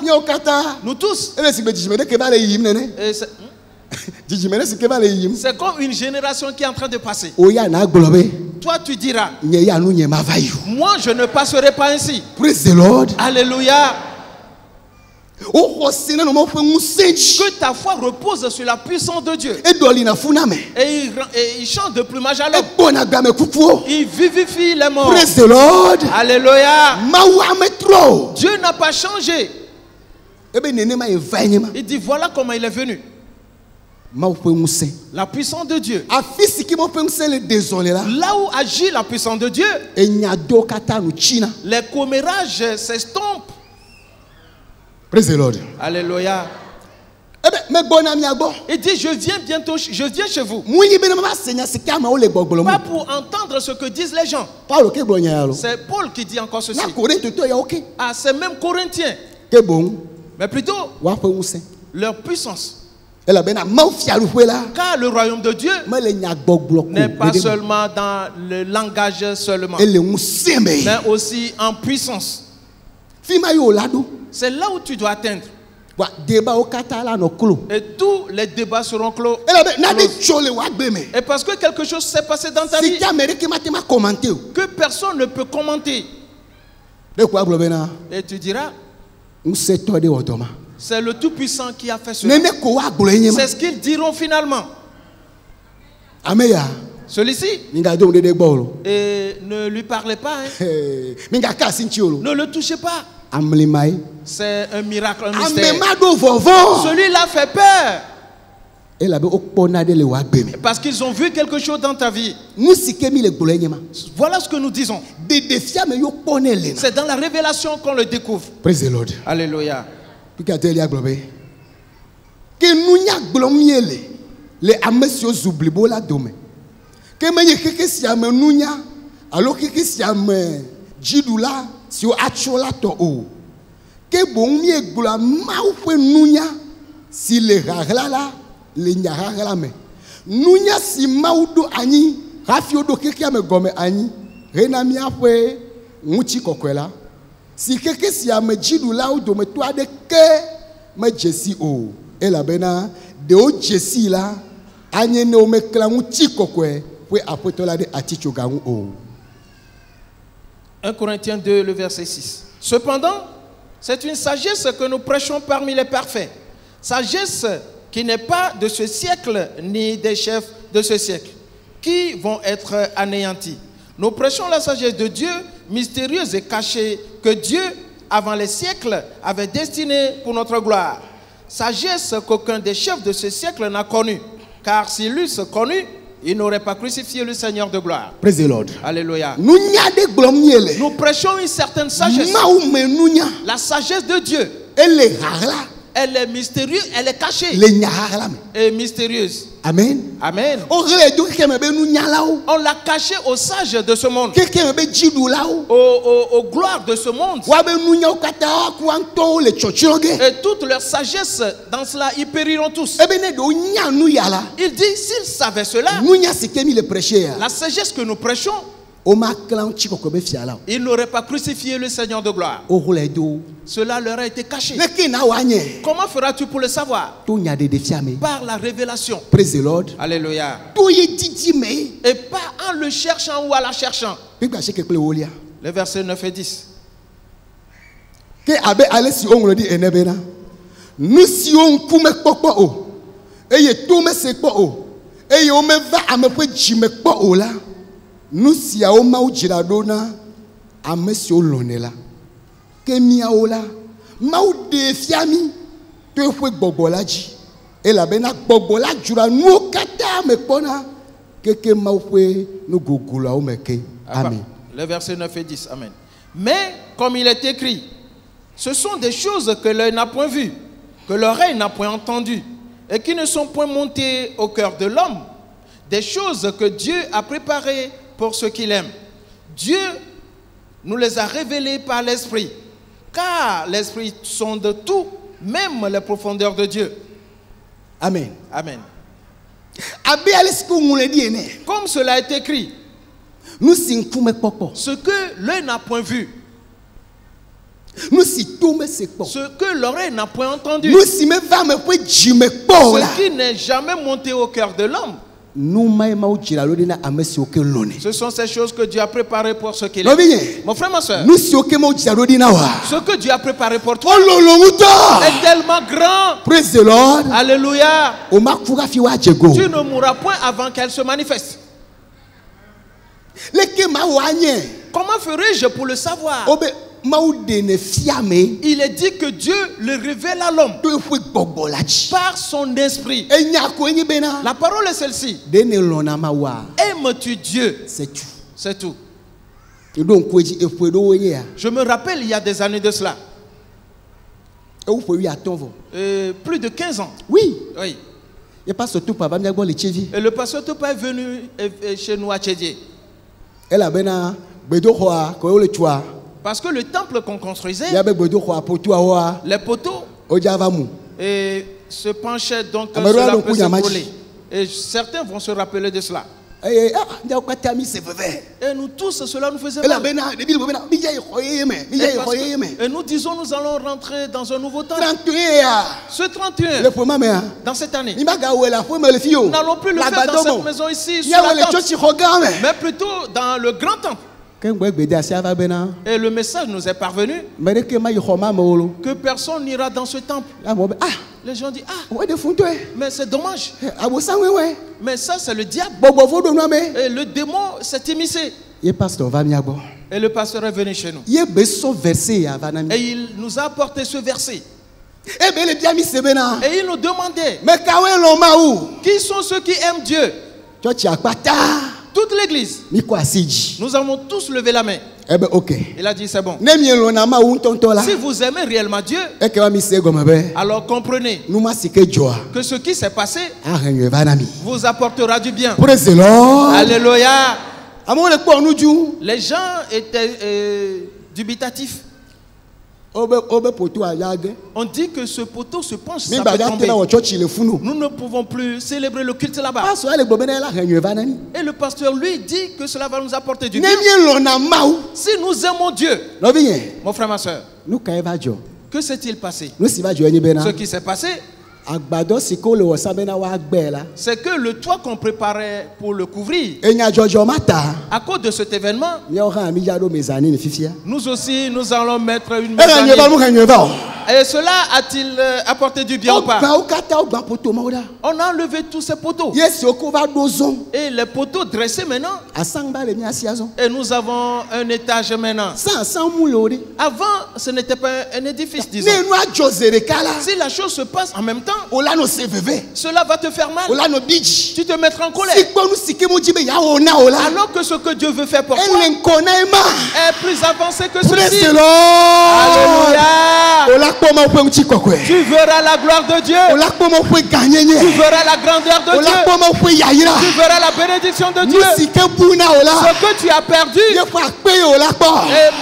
Nous tous. C'est comme une génération qui est en train de passer. Toi, tu diras, moi, je ne passerai pas ainsi. Praise the Lord. Alléluia. Que ta foi repose sur la puissance de Dieu. Et il chante de plumage à l'homme. Il vivifie les morts. Praise the Lord. Alléluia. Dieu n'a pas changé. Il dit voilà comment il est venu. La puissance de Dieu. Là où agit la puissance de Dieu, les commérages s'estompent. Praise the Lord. Alléluia. Il dit je viens bientôt, je viens chez vous. Pas pour entendre ce que disent les gens. C'est Paul qui dit encore ceci. Ah, c'est même Corinthiens. Mais plutôt leur puissance. Car le royaume de Dieu n'est pas seulement dans le langage seulement, mais aussi en puissance. C'est là où tu dois atteindre. Et tous les débats seront clos. Et parce que quelque chose s'est passé dans ta vie que personne ne peut commenter. Et tu diras, c'est le Tout-Puissant qui a fait cela. C'est ce qu'ils diront finalement. Celui-ci. Et ne lui parlez pas. Hein. Ne le touchez pas. C'est un miracle, un mystère. Celui-là fait peur. Parce qu'ils ont vu quelque chose dans ta vie. Voilà ce que nous disons. C'est dans la révélation qu'on le découvre. Praise the Lord. Alléluia. Si quelqu'un s'y a me dit là où me toi de que me jessi o et la bena de o jessi là anye no me klangu tiko kwe pour apotola de atichogangu o. 1 Corinthiens 2 le verset 6. Cependant, c'est une sagesse que nous prêchons parmi les parfaits. Sagesse qui n'est pas de ce siècle ni des chefs de ce siècle qui vont être anéantis. Nous prêchons la sagesse de Dieu, mystérieuse et cachée, que Dieu, avant les siècles, avait destinée pour notre gloire. Sagesse qu'aucun des chefs de ce siècle n'a connue. Car s'ils l'eussent connue, ils n'auraient pas crucifié le Seigneur de gloire. Praise the Lord. Alléluia. Nous prêchons une certaine sagesse. La sagesse de Dieu. Elle est mystérieuse, elle est cachée. Et mystérieuse. Amen. Amen. On l'a caché aux sages de ce monde. Aux gloires de ce monde. Et toute leur sagesse dans cela, ils périront tous. Il dit, s'ils savaient cela, la sagesse que nous prêchons, ils n'auraient pas crucifié le Seigneur de gloire. Cela leur a été caché. Comment feras-tu pour le savoir? Par la révélation. Praise the Lord. Alléluia. Et pas en le cherchant ou à la cherchant. Les versets 9 et 10. Nous si on kume kpokpo o eye to me se kpo o eye o me va ame pe jime kpo o la nous si a o ma o jira do na ame si o lone la ke mi a o la ma o de fiami to fwe gbogbo la ji e la be na gbogbo la jura nu kata me kpo na keke ma o fwe nu gogula o me ke. Amen. Les versets 9 et 10. Amen. Mais comme il est écrit, ce sont des choses que l'œil n'a point vues, que l'oreille n'a point entendues, et qui ne sont point montées au cœur de l'homme, des choses que Dieu a préparées pour ceux qui l'aiment. Dieu nous les a révélées par l'Esprit, car l'Esprit sonde tout, même les profondeurs de Dieu. Amen. Amen. Comme cela est écrit, ce que l'œil n'a point vu, ce que l'oreille n'a point entendu, ce qui n'est jamais monté au cœur de l'homme, ce sont ces choses que Dieu a préparées pour ceux qui l'aiment. Mon frère, ma soeur, ce que Dieu a préparé pour toi est tellement grand. Praise the Lord. Alléluia. Tu ne mourras point avant qu'elle se manifeste. Comment ferai-je pour le savoir? Il est dit que Dieu le révèle à l'homme par son esprit. La parole est celle-ci. Aimes-tu Dieu? C'est tout. C'est tout. Je me rappelle il y a des années de cela. Plus de 15 ans. Oui. Oui. Et le pasteur Topa est venu chez nous à Tchédié. Parce que le temple qu'on construisait, les poteaux se penchaient, donc cela peut s'écrouler. Et certains vont se rappeler de cela. Et nous tous, cela nous faisait mal. Et nous disons, nous allons rentrer dans un nouveau temps. Ce 31, dans cette année, nous n'allons plus le faire dans cette maison ici, sur la tente, mais plutôt dans le grand temple. Et le message nous est parvenu que personne n'ira dans ce temple. Les gens disent, mais c'est dommage. Mais ça, c'est le diable. Et le démon s'est immiscé. Et le pasteur est venu chez nous. Et il nous a apporté ce verset. Et il nous demandait, qui sont ceux qui aiment Dieu? Toute l'église. Nous avons tous levé la main. Il a dit c'est bon. Si vous aimez réellement Dieu, alors comprenez que ce qui s'est passé vous apportera du bien. Alléluia. Les gens étaient dubitatifs. On dit que ce poteau se penche, ça peut tomber. Nous ne pouvons plus célébrer le culte là-bas. Et le pasteur lui dit que cela va nous apporter du bien. Si nous aimons Dieu, mon frère, ma soeur, que s'est-il passé? Ce qui s'est passé, c'est que le toit qu'on préparait pour le couvrir, à cause de cet événement, nous aussi, nous allons mettre une mezzanine. Et cela a-t-il apporté du bien ou pas? On a enlevé tous ces poteaux. Et les poteaux dressés maintenant. Et nous avons un étage maintenant. Avant, ce n'était pas un édifice, disons. Si la chose se passe en même temps, cela va te faire mal. Tu te mettras en colère. Alors que ce que Dieu veut faire pour toi est plus avancé que ceci. Alléluia. Tu verras la gloire de Dieu. Tu verras la grandeur de Dieu. Tu verras la bénédiction de Dieu. Ce que tu as perdu, et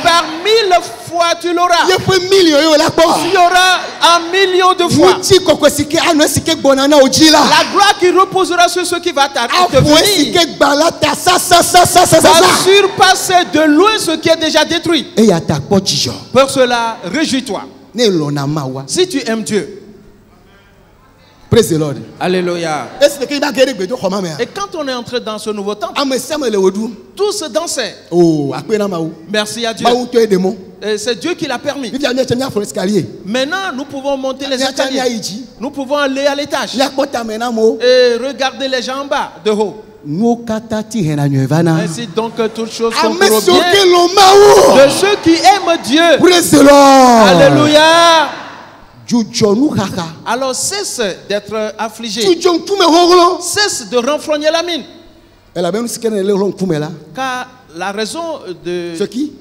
par 1000 fois tu l'auras. Tu auras 1 million de fois. La gloire qui reposera sur ce qui va te venir va surpasser de loin ce qui est déjà détruit. Pour cela, réjouis-toi. Si tu aimes Dieu. Praise the Lord. Alléluia. Et quand on est entré dans ce nouveau temple, tous dansaient. Merci à Dieu. Et c'est Dieu qui l'a permis. Maintenant, nous pouvons monter les escaliers. Nous pouvons aller à l'étage. Et regarder les gens en bas, de haut. Ainsi donc toutes choses sont pour le bien de ceux qui aiment Dieu. Praise the Lord. Alléluia. Alors cesse d'être affligé. Cesse de renfrogner la mine. Car la raison de ce qui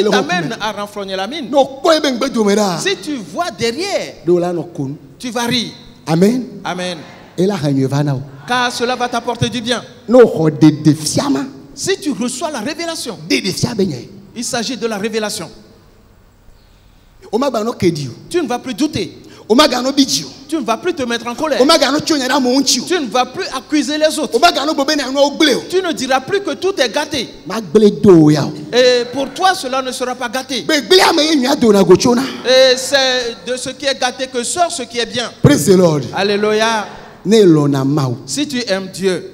t'amène à renfrogner la mine, si tu vois derrière, tu vas rire. Amen. Amen. Car cela va t'apporter du bien. Si tu reçois la révélation, il s'agit de la révélation. Tu ne vas plus douter. Tu ne vas plus te mettre en colère. Tu ne vas plus accuser les autres. Tu ne diras plus que tout est gâté. Et pour toi, cela ne sera pas gâté. Et c'est de ce qui est gâté que sort ce qui est bien. Praise the Lord. Alléluia. Si tu aimes Dieu,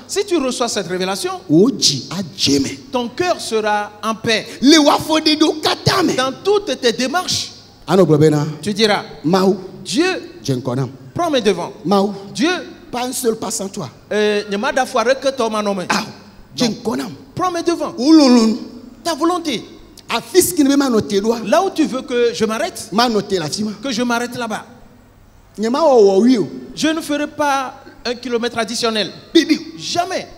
si tu reçois cette révélation, ton cœur sera en paix. Dans toutes tes démarches, tu diras, Dieu, prends mes devants. Dieu, pas un seul pas sans toi. Prends mes devants. Ta volonté. Là où tu veux que je m'arrête, que je m'arrête là-bas. Je ne ferai pas 1 kilomètre additionnel. Jamais.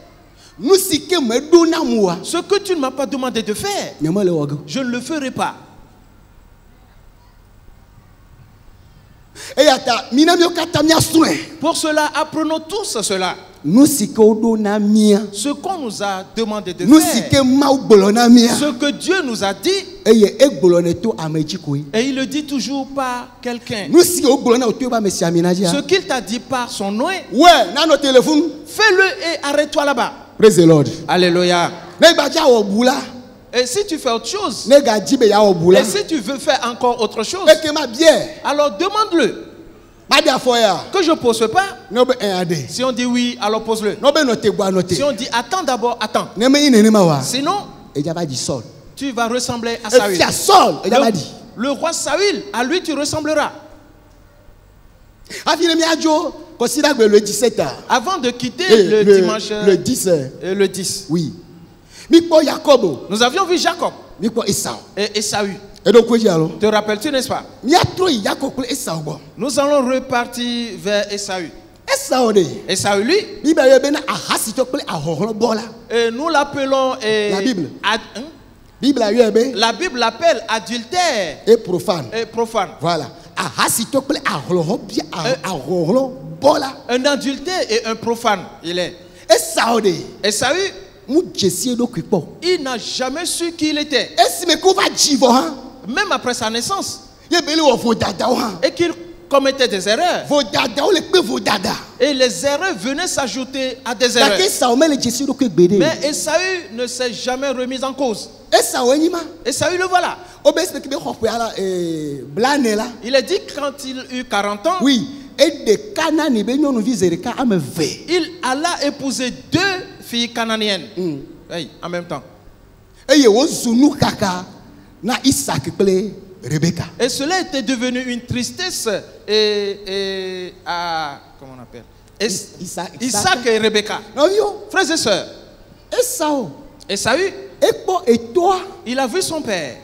Ce que tu ne m'as pas demandé de faire, je ne le ferai pas. Pour cela, apprenons tous cela. Ce qu'on nous a demandé de faire, ce que Dieu nous a dit, et il le dit toujours par quelqu'un. Ce qu'il t'a dit par son nom, fais-le et arrête-toi là-bas. Praise the Lord. Alléluia. Et si tu fais autre chose, et si tu veux faire encore autre chose, alors demande-le. Que je ne pose pas. Si on dit oui, alors pose-le. Si on dit attends d'abord, attends. Sinon, tu vas ressembler à Saül. Le roi Saül, à lui tu ressembleras. Avant de quitter le dimanche, le 10. Le 10. Oui. Nous avions vu Jacob et Esaü. Te rappelles-tu, n'est-ce pas? Nous allons repartir vers Esaü. Esaü, lui, et nous l'appelons la Bible. La Bible l'appelle adultère et profane. Voilà. Un adultère et un profane, il est. Esaü, il n'a jamais su qui il était. Même après sa naissance. Et qu'il commettait des erreurs. Et les erreurs venaient s'ajouter à des erreurs. Mais Esaü ne s'est jamais remis en cause. Esaü, le voilà. Il a dit quand il eut 40 ans, oui. Il alla épouser 2 filles cananéennes. Oui, en même temps. Et cela était devenu une tristesse comment on appelle Isaac et Rebecca. Frères et sœurs, Esaü, il a vu son père.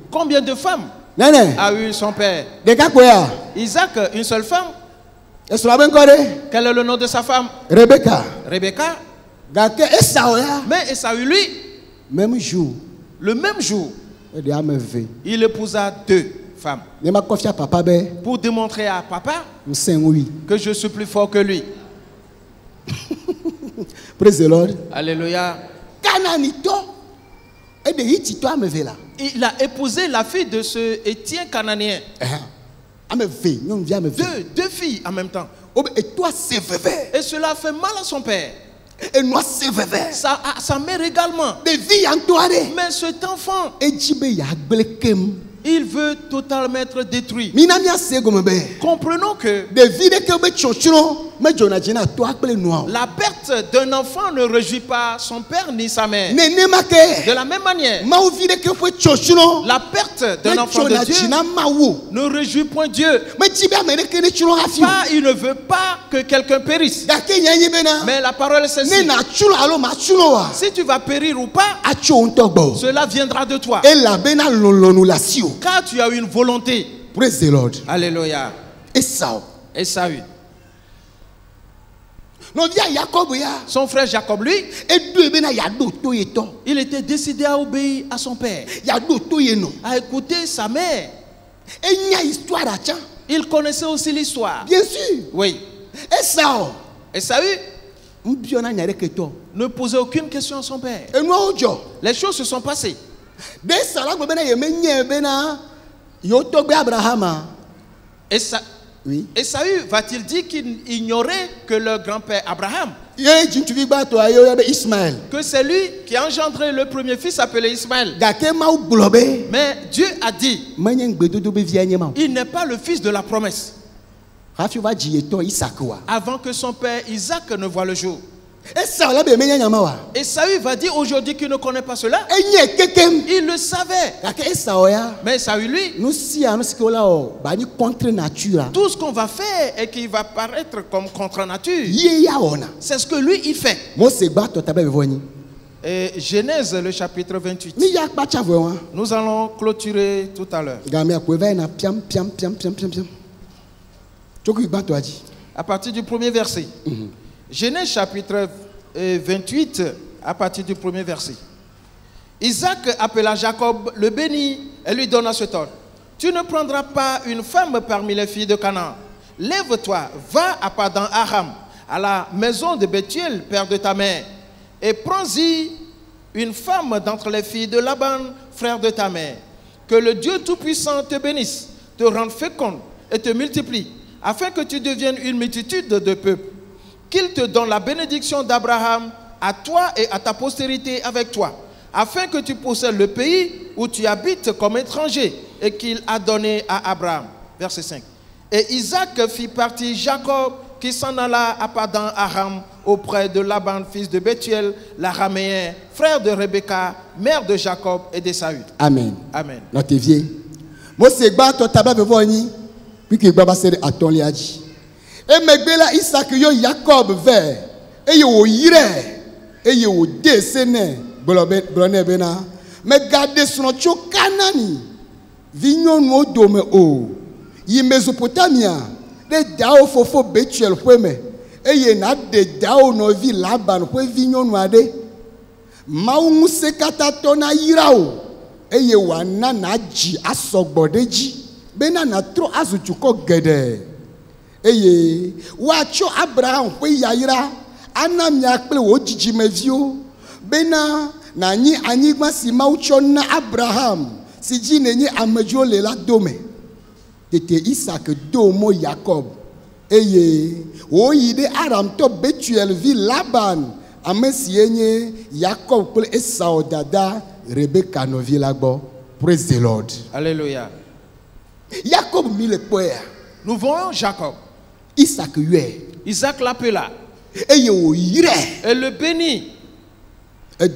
Combien de femmes a eu son père? Isaac, une seule femme. Quel est le nom de sa femme? Rebecca. Mais Esaü, lui, le même jour, il épousa 2 femmes. Pour démontrer à papa que je suis plus fort que lui. Praise the Lord. Alléluia. Il a épousé la fille de ce Étien cananéen. 2 filles en même temps. Et cela fait mal à son père. Sa mère également. Mais cet enfant, il veut totalement être détruit. Comprenons que la perte d'un enfant ne réjouit pas son père ni sa mère. De la même manière, la perte d'un enfant de Dieu ne réjouit point Dieu. Pas, il ne veut pas que quelqu'un périsse. Mais la parole est celle-ci. Si tu vas périr ou pas, cela viendra de toi. Car tu as une volonté. Praise the Lord. Alléluia. Esaü. Son frère Jacob, lui, il était décidé à obéir à son père, à écouter sa mère. Il connaissait aussi l'histoire. Bien sûr. Oui. Esaü ne posait aucune question à son père. Les choses se sont passées. Et Saül va-t-il dire qu'il ignorait que le grand-père Abraham, que c'est lui qui a engendré le premier fils appelé Ismaël. Mais Dieu a dit, il n'est pas le fils de la promesse avant que son père Isaac ne voie le jour. Et Saül va dire aujourd'hui qu'il ne connaît pas cela. Il le savait. Mais Saül, lui, tout ce qu'on va faire et qui va paraître comme contre nature, c'est ce que lui il fait. Et Genèse le chapitre 28. Nous allons clôturer tout à l'heure. À partir du premier verset. Genèse chapitre 28, à partir du premier verset. Isaac appela Jacob, le bénit, et lui donna cet ordre. Tu ne prendras pas une femme parmi les filles de Canaan. Lève-toi, va à Padan Aram, à la maison de Bethuel, père de ta mère, et prends-y une femme d'entre les filles de Laban, frère de ta mère. Que le Dieu Tout-Puissant te bénisse, te rende féconde et te multiplie, afin que tu deviennes une multitude de peuples. Qu'il te donne la bénédiction d'Abraham à toi et à ta postérité avec toi, afin que tu possèdes le pays où tu habites comme étranger et qu'il a donné à Abraham. Verset 5. Et Isaac fit partir Jacob qui s'en alla à Padan Aram auprès de Laban, fils de Bethuel, l'araméen, frère de Rebecca, mère de Jacob et d'Esaü. Amen. Amen. Notre vieux. Moi c'est ba to taba be voni puis que baba c'est à ton liaji. Et megbela Isaac yo Jacob vers et yo yire et yo desene blone bena me garder son cho kanani vignon no dome o yi Mesopotamia de dao fofo Bethuel kweme et ye na de dao no vi Laban kwe vignon no ade maungu sekata tona yirao et ye wana na ji asogbodeji bena na tro azuchuko gede. Eye wacho Abraham kwe yaira anamia kple wo jijimevio bena na nyi anyigba si maucho na Abraham si ji nenye amejo le la dome tete Isaac domo Jacob eye o yide Aram to Bethuel vi Laban amesi enye Jacob kple Esau dada Rebecca no vi lagbo. Praise the Lord. Alléluia. Jacob mi le poer. Nous voyons Jacob. Isaac l'appela et le bénit. Il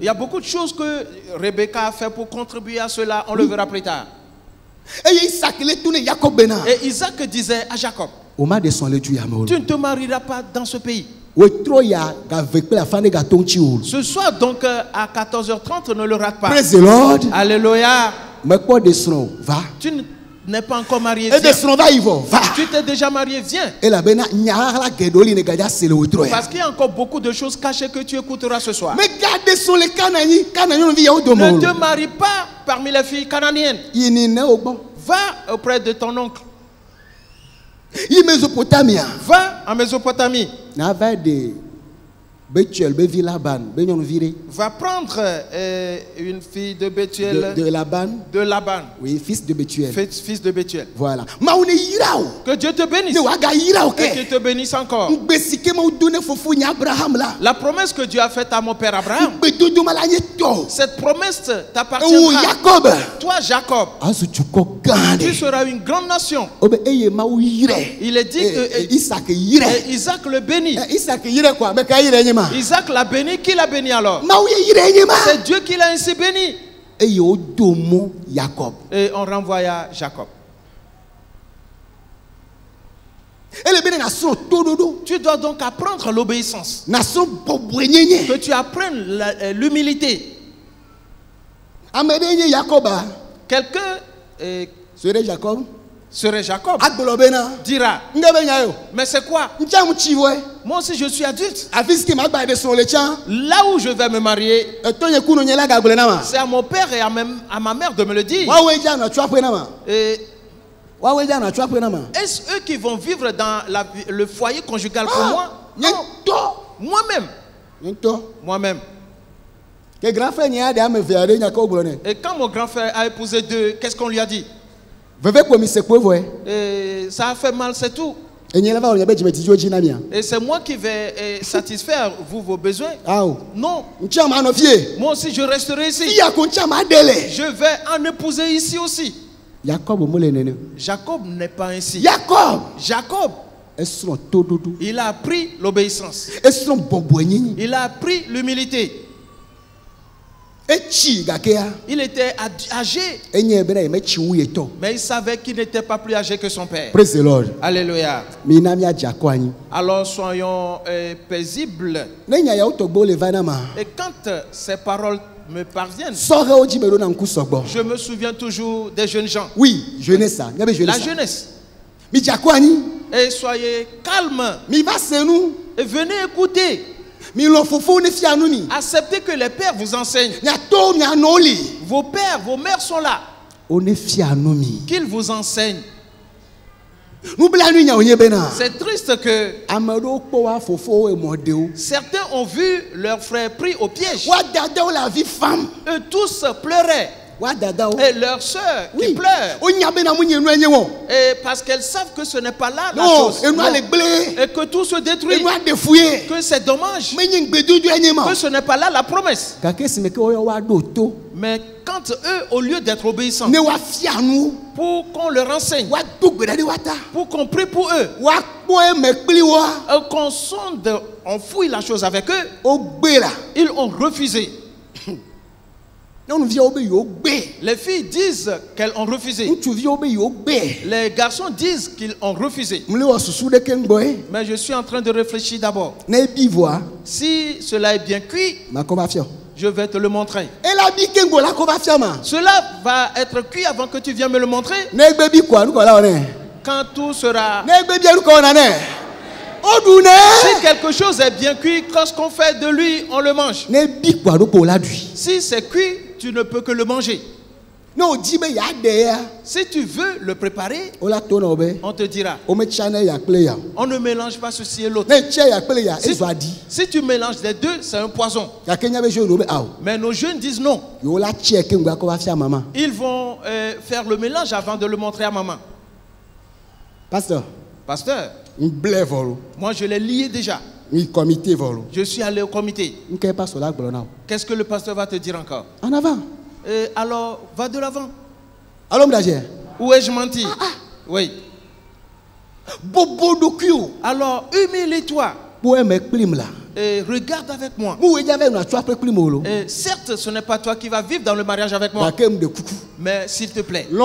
y a beaucoup de choses que Rebecca a fait pour contribuer à cela, on le verra plus tard. Et Isaac disait à Jacob, tu ne te marieras pas dans ce pays. Ce soir donc à 14h30, ne le rate pas. Praise the Lord. Alléluia. Tu n'es pas encore marié, viens. Tu t'es déjà marié, viens. Parce qu'il y a encore beaucoup de choses cachées que tu écouteras ce soir. Ne te marie pas parmi les filles cananiennes. Va auprès de ton oncle. Va en Mésopotamie. Va prendre une fille de Bethuel. De Laban. De Laban. Oui, fils de Bethuel. Fils de Bethuel. Voilà. Que Dieu te bénisse. Et qu'il te bénisse encore. La promesse que Dieu a faite à mon père Abraham. Cette promesse t'appartiendra. Toi, Jacob. Tu seras une grande nation. Il est dit que Isaac le bénit. Isaac l'a béni, qui l'a béni alors? C'est Dieu qui l'a ainsi béni. Et on renvoya Jacob. Tu dois donc apprendre l'obéissance. Que tu apprennes l'humilité. Quelqu'un serait Jacob dira, mais c'est quoi? Moi aussi je suis adulte. Là où je vais me marier, c'est à mon père et à ma mère de me le dire. Est-ce eux qui vont vivre dans le foyer conjugal pour moi? Non. Moi-même. Et quand mon grand frère a épousé deux, qu'est-ce qu'on lui a dit? Et ça a fait mal, c'est tout. Et c'est moi qui vais satisfaire vos besoins. Non. Moi aussi je resterai ici. Je vais en épouser ici aussi. Jacob n'est pas ainsi. Jacob, il a appris l'obéissance. Il a appris l'humilité. Il était âgé, mais il savait qu'il n'était pas plus âgé que son père. Praise the Lord. Alléluia. Alors soyons paisibles. Et quand ces paroles me parviennent, je me souviens toujours des jeunes gens. Oui, jeunesse. La jeunesse. Et soyez calmes. Et venez écouter. Acceptez que les pères vous enseignent. Vos pères, vos mères sont là. Qu'ils vous enseignent. C'est triste que certains ont vu leurs frères pris au piège. Eux tous pleuraient. Et leurs sœurs qui pleurent. Et parce qu'elles savent que ce n'est pas là la chose. Et que tout se détruit. Que c'est dommage. Que ce n'est pas là la promesse. Mais quand eux, au lieu d'être obéissants, pour qu'on leur enseigne, pour qu'on prie pour eux, qu'on sonde, on fouille la chose avec eux, ils ont refusé. Les filles disent qu'elles ont refusé. Les garçons disent qu'ils ont refusé. Mais je suis en train de réfléchir d'abord. Si cela est bien cuit, je vais te le montrer. Cela va être cuit avant que tu viennes me le montrer. Quand tout sera... Si quelque chose est bien cuit, quand ce qu'on fait de lui, on le mange. Si c'est cuit, tu ne peux que le manger. Si tu veux le préparer, on te dira. On ne mélange pas ceci et l'autre. Si tu mélanges les deux, c'est un poison. Mais nos jeunes disent non. Ils vont faire le mélange avant de le montrer à maman. Pasteur, moi je l'ai lié déjà. Je suis allé au comité. Qu'est-ce que le pasteur va te dire encore? En avant. Alors, va de l'avant. Où ai-je menti? Oui. Alors, humilie-toi. Et regarde avec moi. Et certes, ce n'est pas toi qui vas vivre dans le mariage avec moi. Mais s'il te plaît, que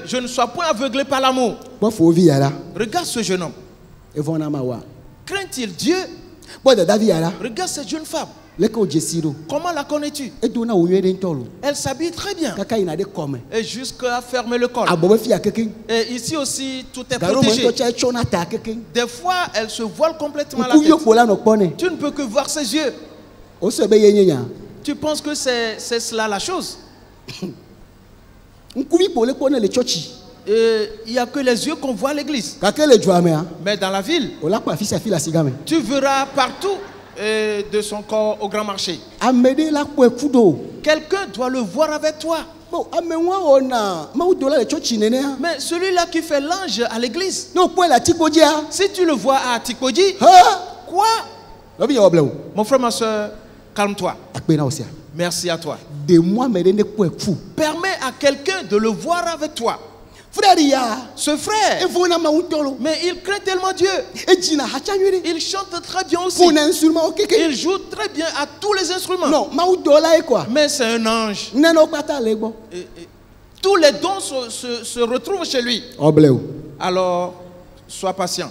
je ne sois point aveuglé par l'amour. Regarde ce jeune homme. Craint-il Dieu? Regarde cette jeune femme. Comment la connais-tu? Elle s'habille très bien. Et jusqu'à fermer le col. Et ici aussi, tout est protégé. Des fois, elle se voile complètement la tête. Tu ne peux que voir ses yeux. Tu penses que c'est cela la chose? Il n'y a que les yeux qu'on voit à l'église. Mais dans la ville, tu verras partout de son corps au grand marché. Quelqu'un doit le voir avec toi. Mais celui-là qui fait l'ange à l'église, si tu le vois à Tikpodji, quoi? Mon frère, ma soeur, calme-toi. Merci à toi. Permets à quelqu'un de le voir avec toi. Ce frère, mais il craint tellement Dieu. Il chante très bien aussi. Il joue très bien à tous les instruments. Mais c'est un ange. Et tous les dons se retrouvent chez lui. Alors, sois patient.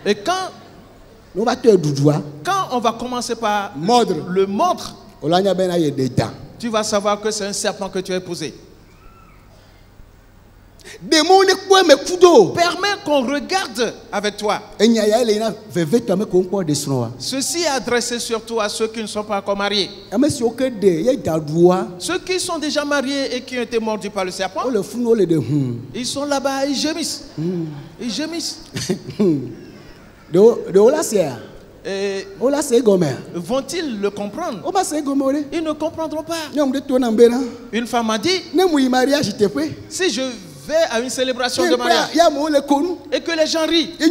Et quand on va commencer par le mordre, tu vas savoir que c'est un serpent que tu as épousé. Permets qu'on regarde avec toi. Ceci est adressé surtout à ceux qui ne sont pas encore mariés. Ceux qui sont déjà mariés et qui ont été mordus par le serpent, ils sont là-bas, ils gémissent. Ils gémissent. vont-ils le comprendre? Ils ne comprendront pas. Une femme m'a dit, si je vais à une célébration de mariage et que les gens rient et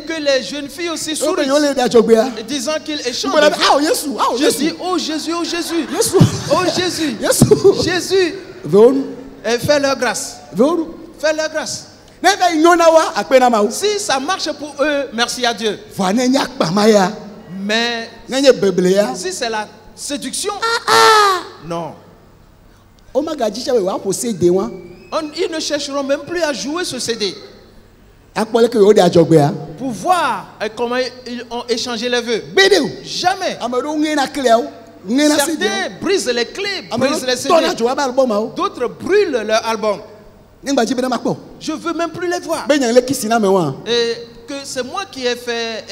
que les jeunes filles aussi sourient disant qu'ils échangent, je dis, oh Jésus, oh Jésus, oh Jésus, Jésus, fais leur grâce, fais leur grâce. Si ça marche pour eux, merci à Dieu. Mais si c'est la séduction, non. Ils ne chercheront même plus à jouer ce CD pour voir comment ils ont échangé les vœux. Jamais. Certains brisent les clés, brisent les CD. D'autres brûlent leur album. Je ne veux même plus les voir. Et que c'est moi qui ai fait,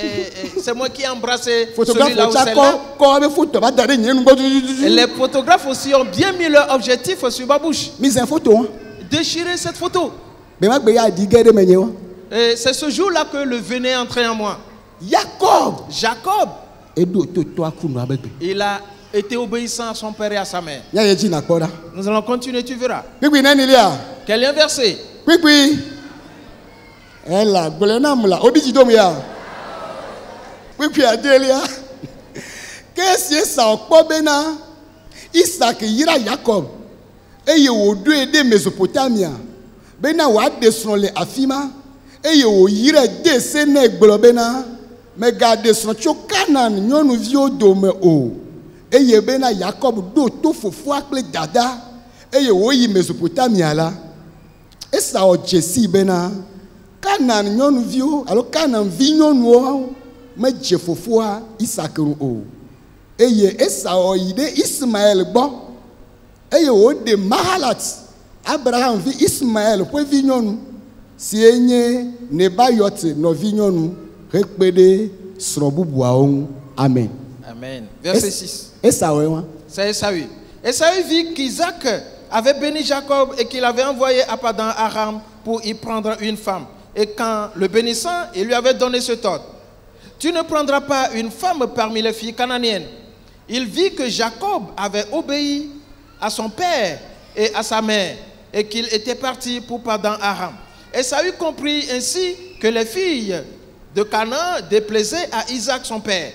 c'est moi qui ai embrassé celui-là ou celle-là. Et les photographes aussi ont bien mis leur objectif sur ma bouche. Déchirer cette photo. Et c'est ce jour-là que le venin est entré en moi. Jacob. Il a été obéissant à son père et à sa mère. Nous allons continuer, tu verras. Quel est un verset? Isaac yira Jacob eye wo do ede Mesopotamia bena wa desron le afima eye wo yira de sene gblo bena me ga desron tso Canaan nyonuvi odome o eye bena Jacob do to fofo akple dada eye wo yi Mesopotamia la Esau Jesse bena Canaan nyonuvi o alo Canaan vi nyonu me je fofo a Isaac o eye Esau yide Ismaël bon eye o de Mahalat Abraham vi Ismaël po vi nyonu si enye Nebayot no vi nyonu rekpede srobubua on. Amen. Amen. Verset 6. Esau c'est Esaü. Esaü vit qu'Isaac avait béni Jacob et qu'il avait envoyé à Padan Aram pour y prendre une femme. Et quand le bénissant, il lui avait donné cet ordre: tu ne prendras pas une femme parmi les filles cananéennes. Il vit que Jacob avait obéi à son père et à sa mère et qu'il était parti pour Padan Aram. Esaü comprit ainsi que les filles de Canaan déplaisaient à Isaac son père.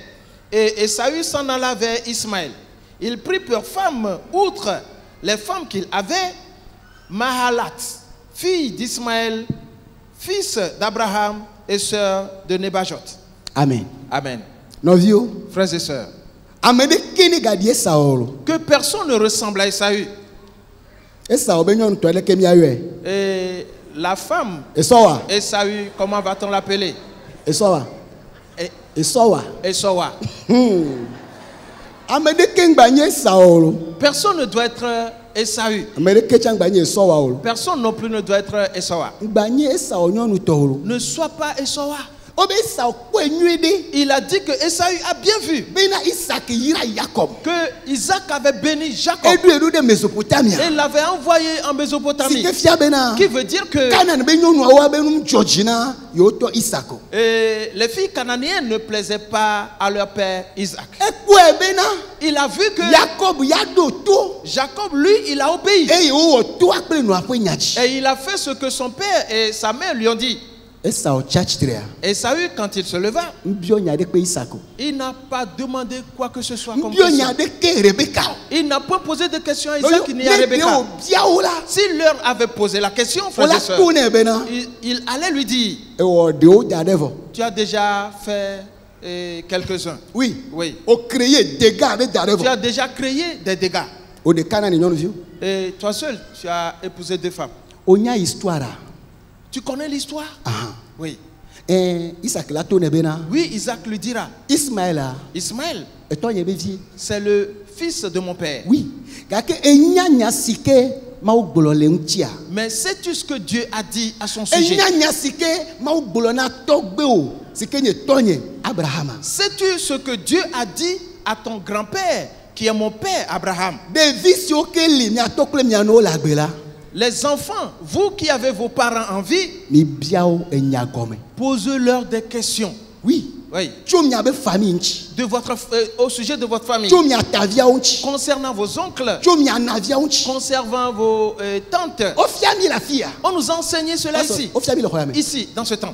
Et Esaü s'en alla vers Ismaël. Il prit pour femme, outre les femmes qu'il avait, Mahalat, fille d'Ismaël, fils d'Abraham et sœur de Nebajot. Amen. Amen. Novio, frères et sœurs, que personne ne ressemble à Esaü. Et la femme, Esaü, comment va-t-on l'appeler? Esawa. Personne ne doit être Esaü. Personne non plus ne doit être Esawa. Ne sois pas Esawa. Il a dit que Esaü a bien vu que Isaac avait béni Jacob et l'avait envoyé en Mésopotamie, qui veut dire que les filles cananéennes ne plaisaient pas à leur père Isaac. Il a vu que Jacob, lui, il a obéi et il a fait ce que son père et sa mère lui ont dit. Esaü, quand il se leva, il n'a pas demandé quoi que ce soit comme question. Il n'a pas posé de questions à Isaac ni à Rebecca. S'il leur avait posé la question, frères et sœurs, il allait lui dire: tu as déjà fait quelques-uns. Oui. Tu as déjà créé des dégâts. Et toi seul, tu as épousé 2 femmes. Tu connais l'histoire? Oui. Oui, Isaac lui dira: Ismaël, c'est le fils de mon père. Oui. Mais sais-tu ce que Dieu a dit à son sujet? Sais-tu ce que Dieu a dit à ton grand-père, qui est mon père Abraham? Les enfants, vous qui avez vos parents en vie, posez-leur des questions. Oui. Oui. De votre, au sujet de votre famille. Concernant vos oncles. Concernant vos tantes. On nous a enseigné cela ici. Ici, dans ce temps.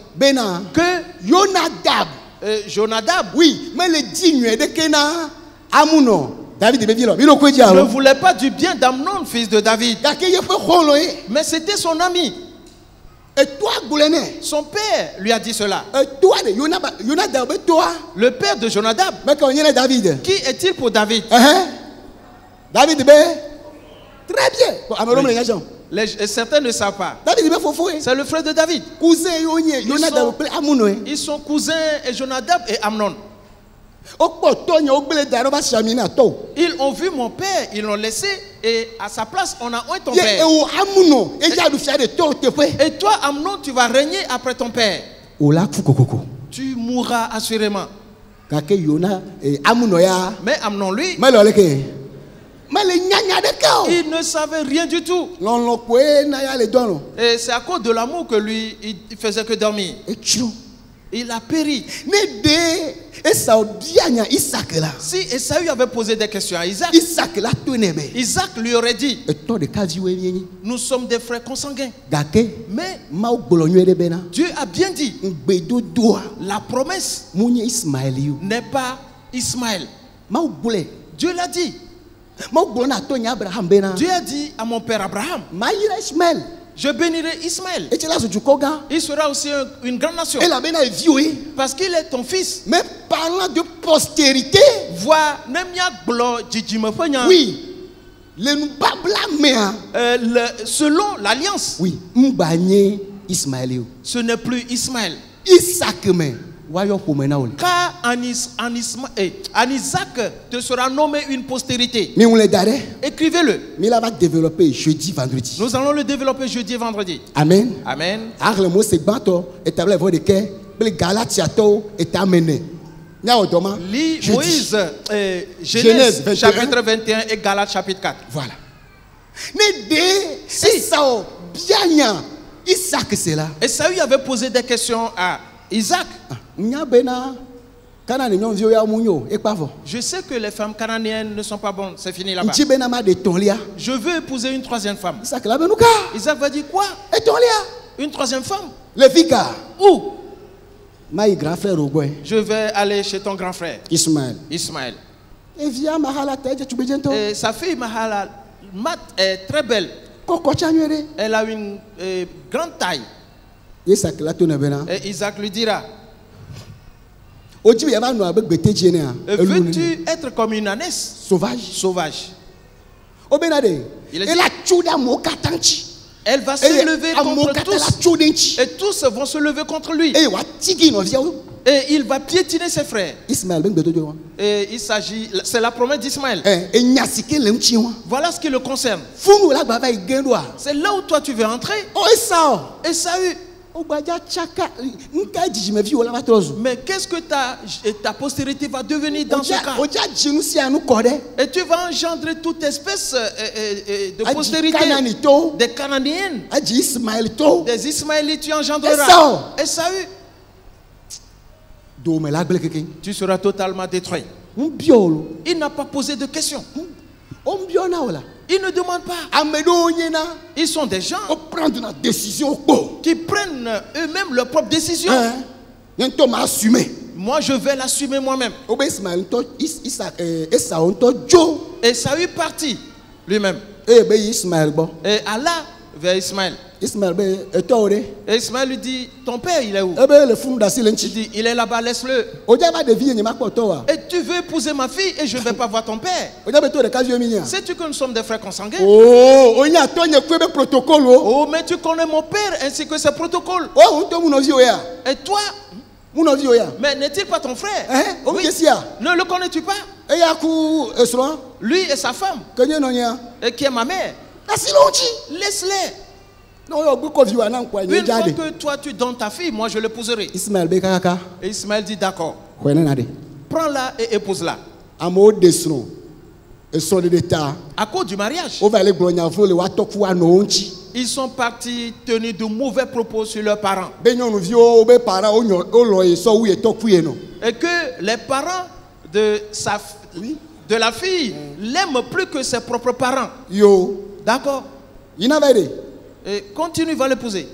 Que Jonadab. Oui, mais le digne de Kena Amuno. David ne voulait pas du bien d'Amnon, fils de David. Mais c'était son ami. Son père lui a dit cela. Le père de Jonadab. Qui est-il pour David? David, très bien. Certains ne savent pas. C'est le frère de David. Ils sont cousins et Jonadab et Amnon. Ils ont vu mon père, ils l'ont laissé et à sa place on a oint ton père. Et toi Amnon, tu vas régner après ton père. Tu mourras assurément. Mais Amnon lui, il ne savait rien du tout. Et c'est à cause de l'amour que lui, il faisait que dormir. Il a péri. Si Esaü avait posé des questions à Isaac, Isaac lui aurait dit: nous sommes des frères consanguins. Mais Dieu a bien dit, la promesse n'est pas Ismaël. Dieu l'a dit. Dieu a dit à mon père Abraham: je bénirai Ismaël. Il sera aussi une grande nation. Parce qu'il est ton fils. Mais parlant de postérité, oui, selon l'alliance, oui, ce n'est plus Ismaël. Car en Isaac te sera nommé une postérité. Écrivez-le. Nous allons le développer jeudi et vendredi. Amen. Amen. Lis Moïse, Genèse chapitre 21 et Galates chapitre 4. Voilà. Esaü avait posé des questions à Isaac. Je sais que les femmes cananéennes ne sont pas bonnes. C'est fini là-bas. Je veux épouser une troisième femme. Isaac va dire quoi? Une troisième femme? Où? Je vais aller chez ton grand frère Ismaël. Et sa fille Mahalat est très belle. Elle a une grande taille. Et Isaac lui dira: veux-tu être comme une ânesse sauvage? Elle va se lever contre tous. Et tous vont se lever contre lui. Et il va piétiner ses frères. Et il s'agit, c'est la promesse d'Ismaël. Voilà ce qui le concerne. C'est là où toi tu veux entrer. Esaü. Mais qu'est-ce que ta postérité va devenir dans ce cas? Et tu vas engendrer toute espèce de postérité. Des Cananéennes, des Ismaélites, tu engendreras. Esaü. Tu seras totalement détruit. Il n'a pas posé de questions. Ils ne demandent pas. Ils sont des gens qui prennent eux-mêmes leur propre décision. Moi, je vais l'assumer moi-même. Et ça est parti lui-même. Et Allah vers Ismaël. Et Ismaël lui dit: ton père, il est où? Il dit: il est là-bas, laisse-le. Et tu veux épouser ma fille et je ne vais pas voir ton père. Sais-tu que nous sommes des frères consanguins? Oh, mais tu connais mon père ainsi que ses protocoles. Et toi? Mais n'est-il pas ton frère? Oui. Ne le connais-tu pas? Lui et sa femme, et qui est ma mère. Laisse-les. Une fois que toi tu donnes ta fille, moi je l'épouserai. Et Ismaël dit: d'accord. Prends-la et épouse-la. À cause du mariage, Ils sont partis tenir de mauvais propos sur leurs parents. Et que les parents de la fille l'aiment plus que ses propres parents. D'accord. Et continue, va l'épouser.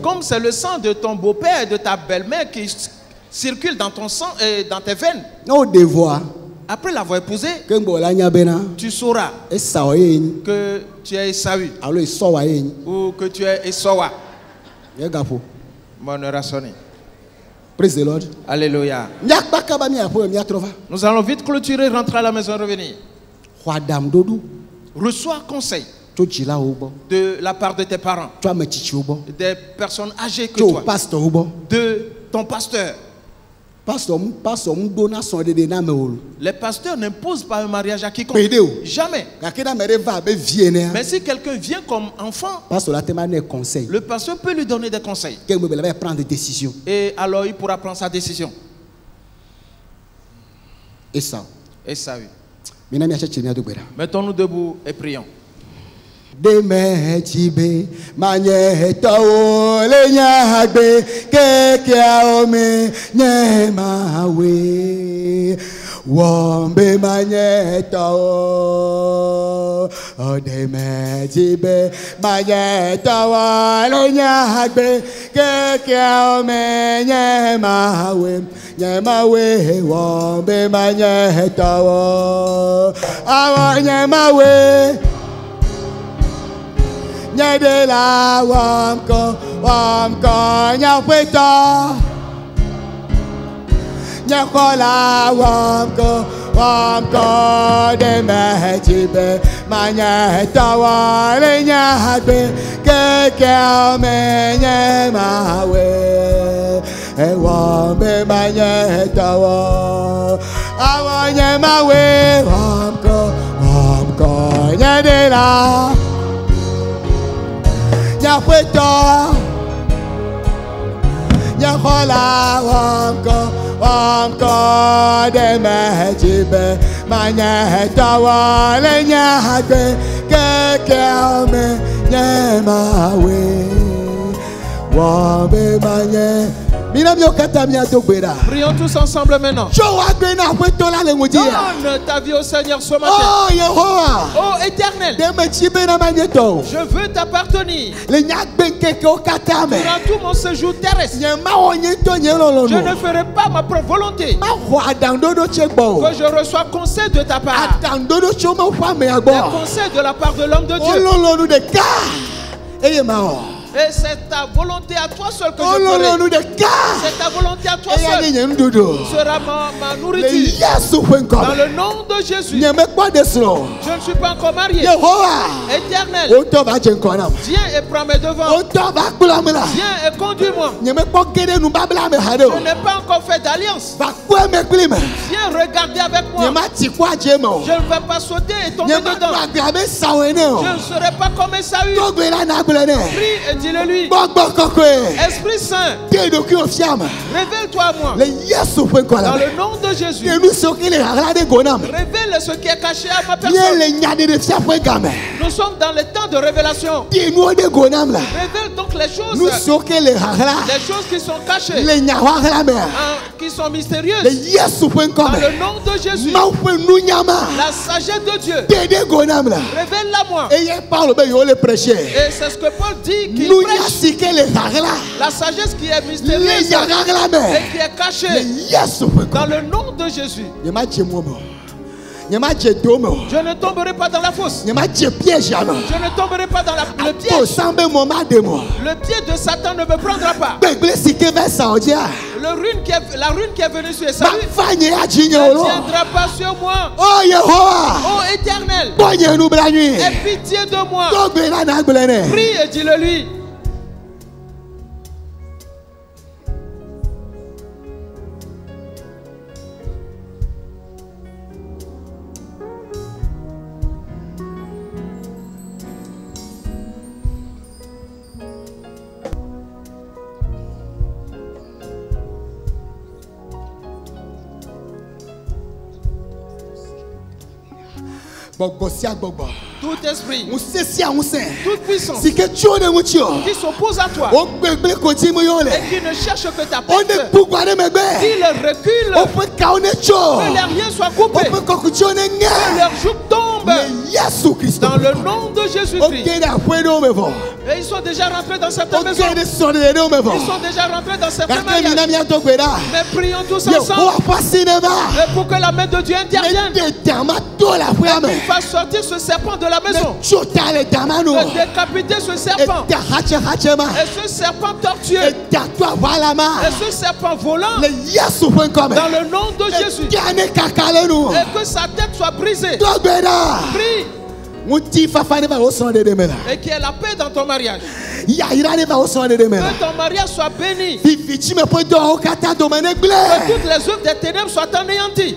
Comme c'est le sang de ton beau-père et de ta belle-mère qui circule dans ton sang et dans tes veines. Après l'avoir épousé, tu sauras que tu es Esaü ou que tu es Esowa. Mon heure a sonné. Praise the Lord. Alléluia. Nous allons vite clôturer, rentrer à la maison, revenir. Reçois conseil de la part de tes parents, des personnes âgées que toi, de ton pasteur. Les pasteurs n'imposent pas un mariage à quiconque. Jamais. Mais si quelqu'un vient comme enfant, le pasteur peut lui donner des conseils. Et alors il pourra prendre sa décision. Et ça, oui. Mettons-nous debout et prions. Deme chibe manye tao le nyagbe keke ome nyemawe wombe manye tao deme chibe manye tao le nyagbe keke ome nyemawe nyemawe wombe manye tao awa nyemawe de la wamko nyapeta nyakola wamko de mejibe manyeta wale nyagbe keke menye mawe wambe manyeta wa awanye mawe wamko de la Nyakweta Nyakola wamko de mejibe manyeta wale nyagbe keke ome nyemawe wambe manye. Prions tous ensemble maintenant. Donne ta vie au Seigneur ce matin. Oh Éternel, je veux t'appartenir durant tout mon séjour terrestre. Je ne ferai pas ma propre volonté. Que je reçois conseil de ta part. Des conseils de la part de l'homme de Dieu. Et c'est ta volonté à toi seul que je ferai. C'est ta volonté à toi seul. Sera ma nourriture. Dans le nom de Jésus. Je ne suis pas encore marié. Éternel, viens et prends mes devants. Viens et conduis-moi. Je n'ai pas encore fait d'alliance. Viens regarder avec moi. Je ne vais pas sauter et tomber dedans. Je ne serai pas comme Esaü. Prie et dis-le-lui. Esprit Saint, révèle-toi à moi. Dans le nom de Jésus. Révèle ce qui est caché à ma personne. Nous sommes dans le temps de révélation. Révèle donc les choses qui sont cachées, qui sont mystérieuses. Dans le nom de Jésus. La sagesse de Dieu, révèle-la moi. Et c'est ce que Paul dit qu'il prêche. La sagesse qui est mystérieuse et qui est cachée. Dans le nom de Jésus. Je ne tomberai pas dans la fosse. Je ne tomberai pas dans le piège. Le pied de Satan ne me prendra pas. La ruine qui est venue sur Esaü ne viendra pas sur moi. Oh Éternel, aie pitié de moi. Prie et dis-le lui. Tout esprit, toute puissance qui s'oppose à toi et qui ne cherche que ta perte, qu'il recule, que les liens soient coupés, que leur joug tombe dans le nom de Jésus-Christ. Et ils sont déjà rentrés dans cette maison. Ils sont déjà rentrés dans cette maison. Mais prions tous ensemble et pour que la main de Dieu intervienne et qu'il fasse sortir ce serpent de la maison, de décapiter ce serpent et ce serpent tortueux et ce serpent volant dans le nom de Jésus, et que sa tête soit brisée. Prie et qu'il y ait la paix dans ton mariage. Que ton mariage soit béni. Que toutes les œuvres des ténèbres soient anéanties.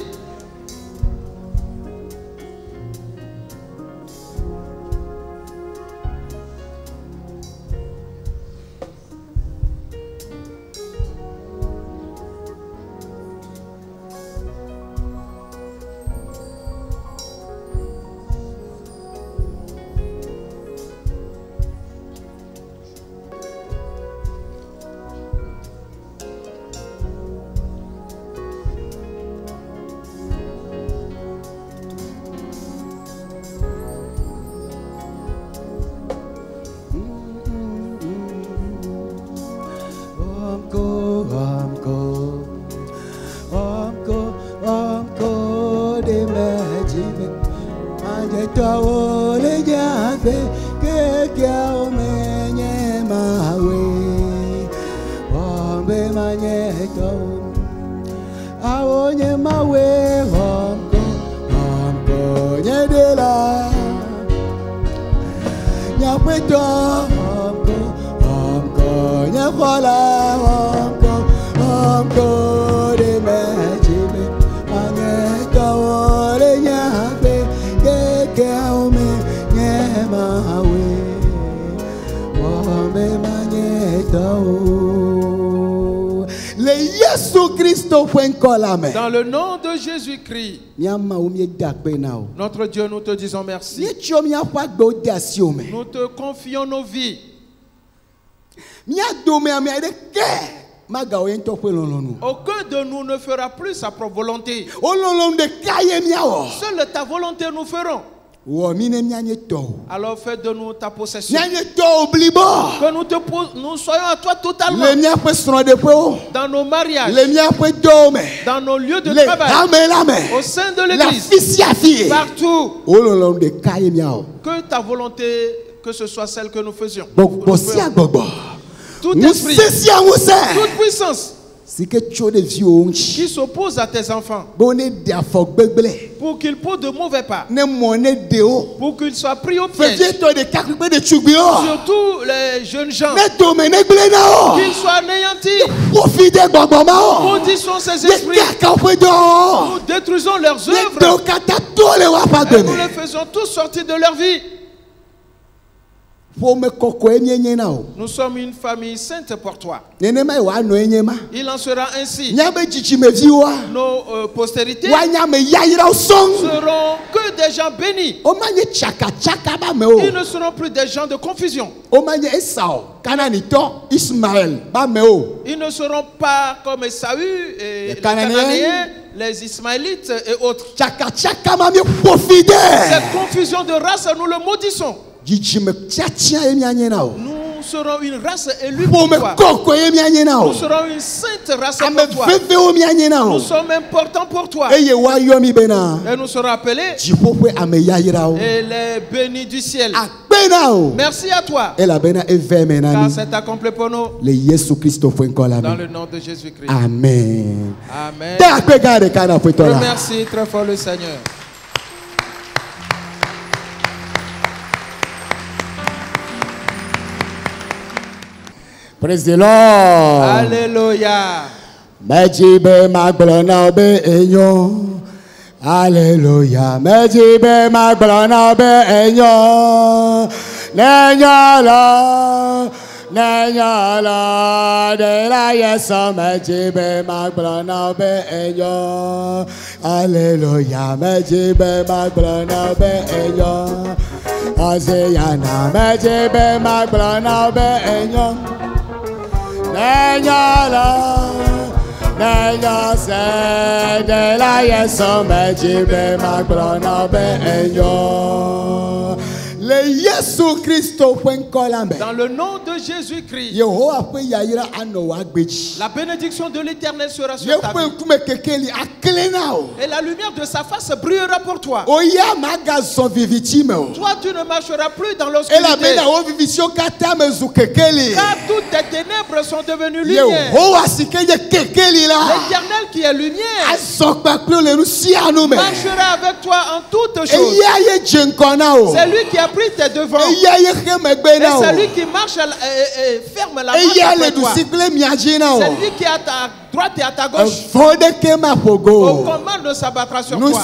Dans le nom de Jésus-Christ, notre Dieu, nous te disons merci. Nous te confions nos vies. Aucun de nous ne fera plus sa propre volonté. Seule ta volonté nous ferons. Alors fais de nous ta possession. Que nous soyons à toi totalement. Dans nos mariages, dans nos lieux de travail, au sein de l'église, partout. Que ta volonté, que ce soit celle que nous faisions. Tout esprit, toute puissance qui s'oppose à tes enfants pour qu'ils posent de mauvais pas, pour qu'ils soient pris au piège, surtout les jeunes gens, qu'ils soient anéantis. Maudissons ces esprits, nous détruisons leurs œuvres et nous les faisons tous sortir de leur vie. Nous sommes une famille sainte pour toi. Il en sera ainsi. Nos postérités seront que des gens bénis. Ils ne seront plus des gens de confusion. Ils ne seront pas comme Esaü et les Cananéens, les Ismaélites et autres. Cette confusion de race, nous le maudissons. Nous serons une race élue pour toi. Nous serons une sainte race pour toi. Nous sommes importants pour toi. Et nous serons appelés et les bénis du ciel. Merci à toi. Car c'est accompli pour nous. Dans le nom de Jésus-Christ. Amen. Amen. Remercie très fort le Seigneur. Praise the Lord. Alléluia. Mejibe magbona be enyo. Alléluia. Mejibe magbona be enyo. Nenyala. Nenyala de la yesa mejibe magblana be enyo. Hallelujah mejibe magblana be enyo. Azeyana mejibe magblana be enyo. Nenyala Nenya se de la yesa mejibe magblana be enyo. Le Yesu Christo dans le nom de Jésus-Christ, la bénédiction de l'Éternel sera sur ta vie. Et la lumière de sa face brillera pour toi. Toi, tu ne marcheras plus dans l'obscurité. Car toutes tes ténèbres sont devenues lumière. L'Éternel qui est lumière marchera avec toi en toutes choses. C'est lui qui a pris tes devants. Et c'est lui qui marche et ferme la marche après toi. C'est lui qui est à ta droite et à ta gauche. Aucun mal ne s'abattra sur toi. Tout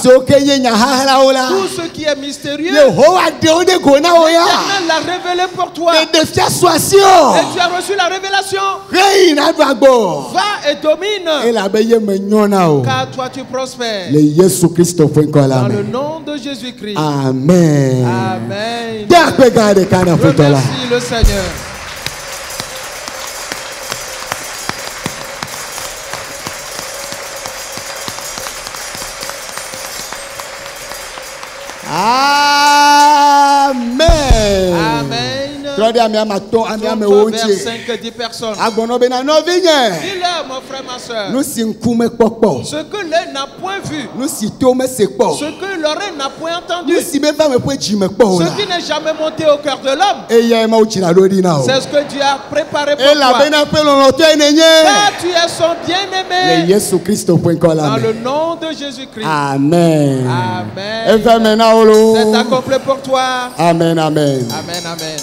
ce qui est mystérieux, l'Éternel l'a révélé pour toi. Et tu as reçu la révélation. Va et domine. Car toi tu prospères. Dans le nom de Jésus-Christ. Amen. Amen. Remercie le Seigneur. Amen. Amen. Verset 5, 10 personnes. Dis-leur, mon frère, ma soeur, ce que l'œil n'a point vu, ce que l'oreille n'a point entendu, ce qui n'est jamais monté au cœur de l'homme, c'est ce que Dieu a préparé pour toi. Car tu es son bien-aimé. Dans le nom de Jésus-Christ. Amen. Amen. C'est accompli pour toi. Amen, amen. Amen, amen.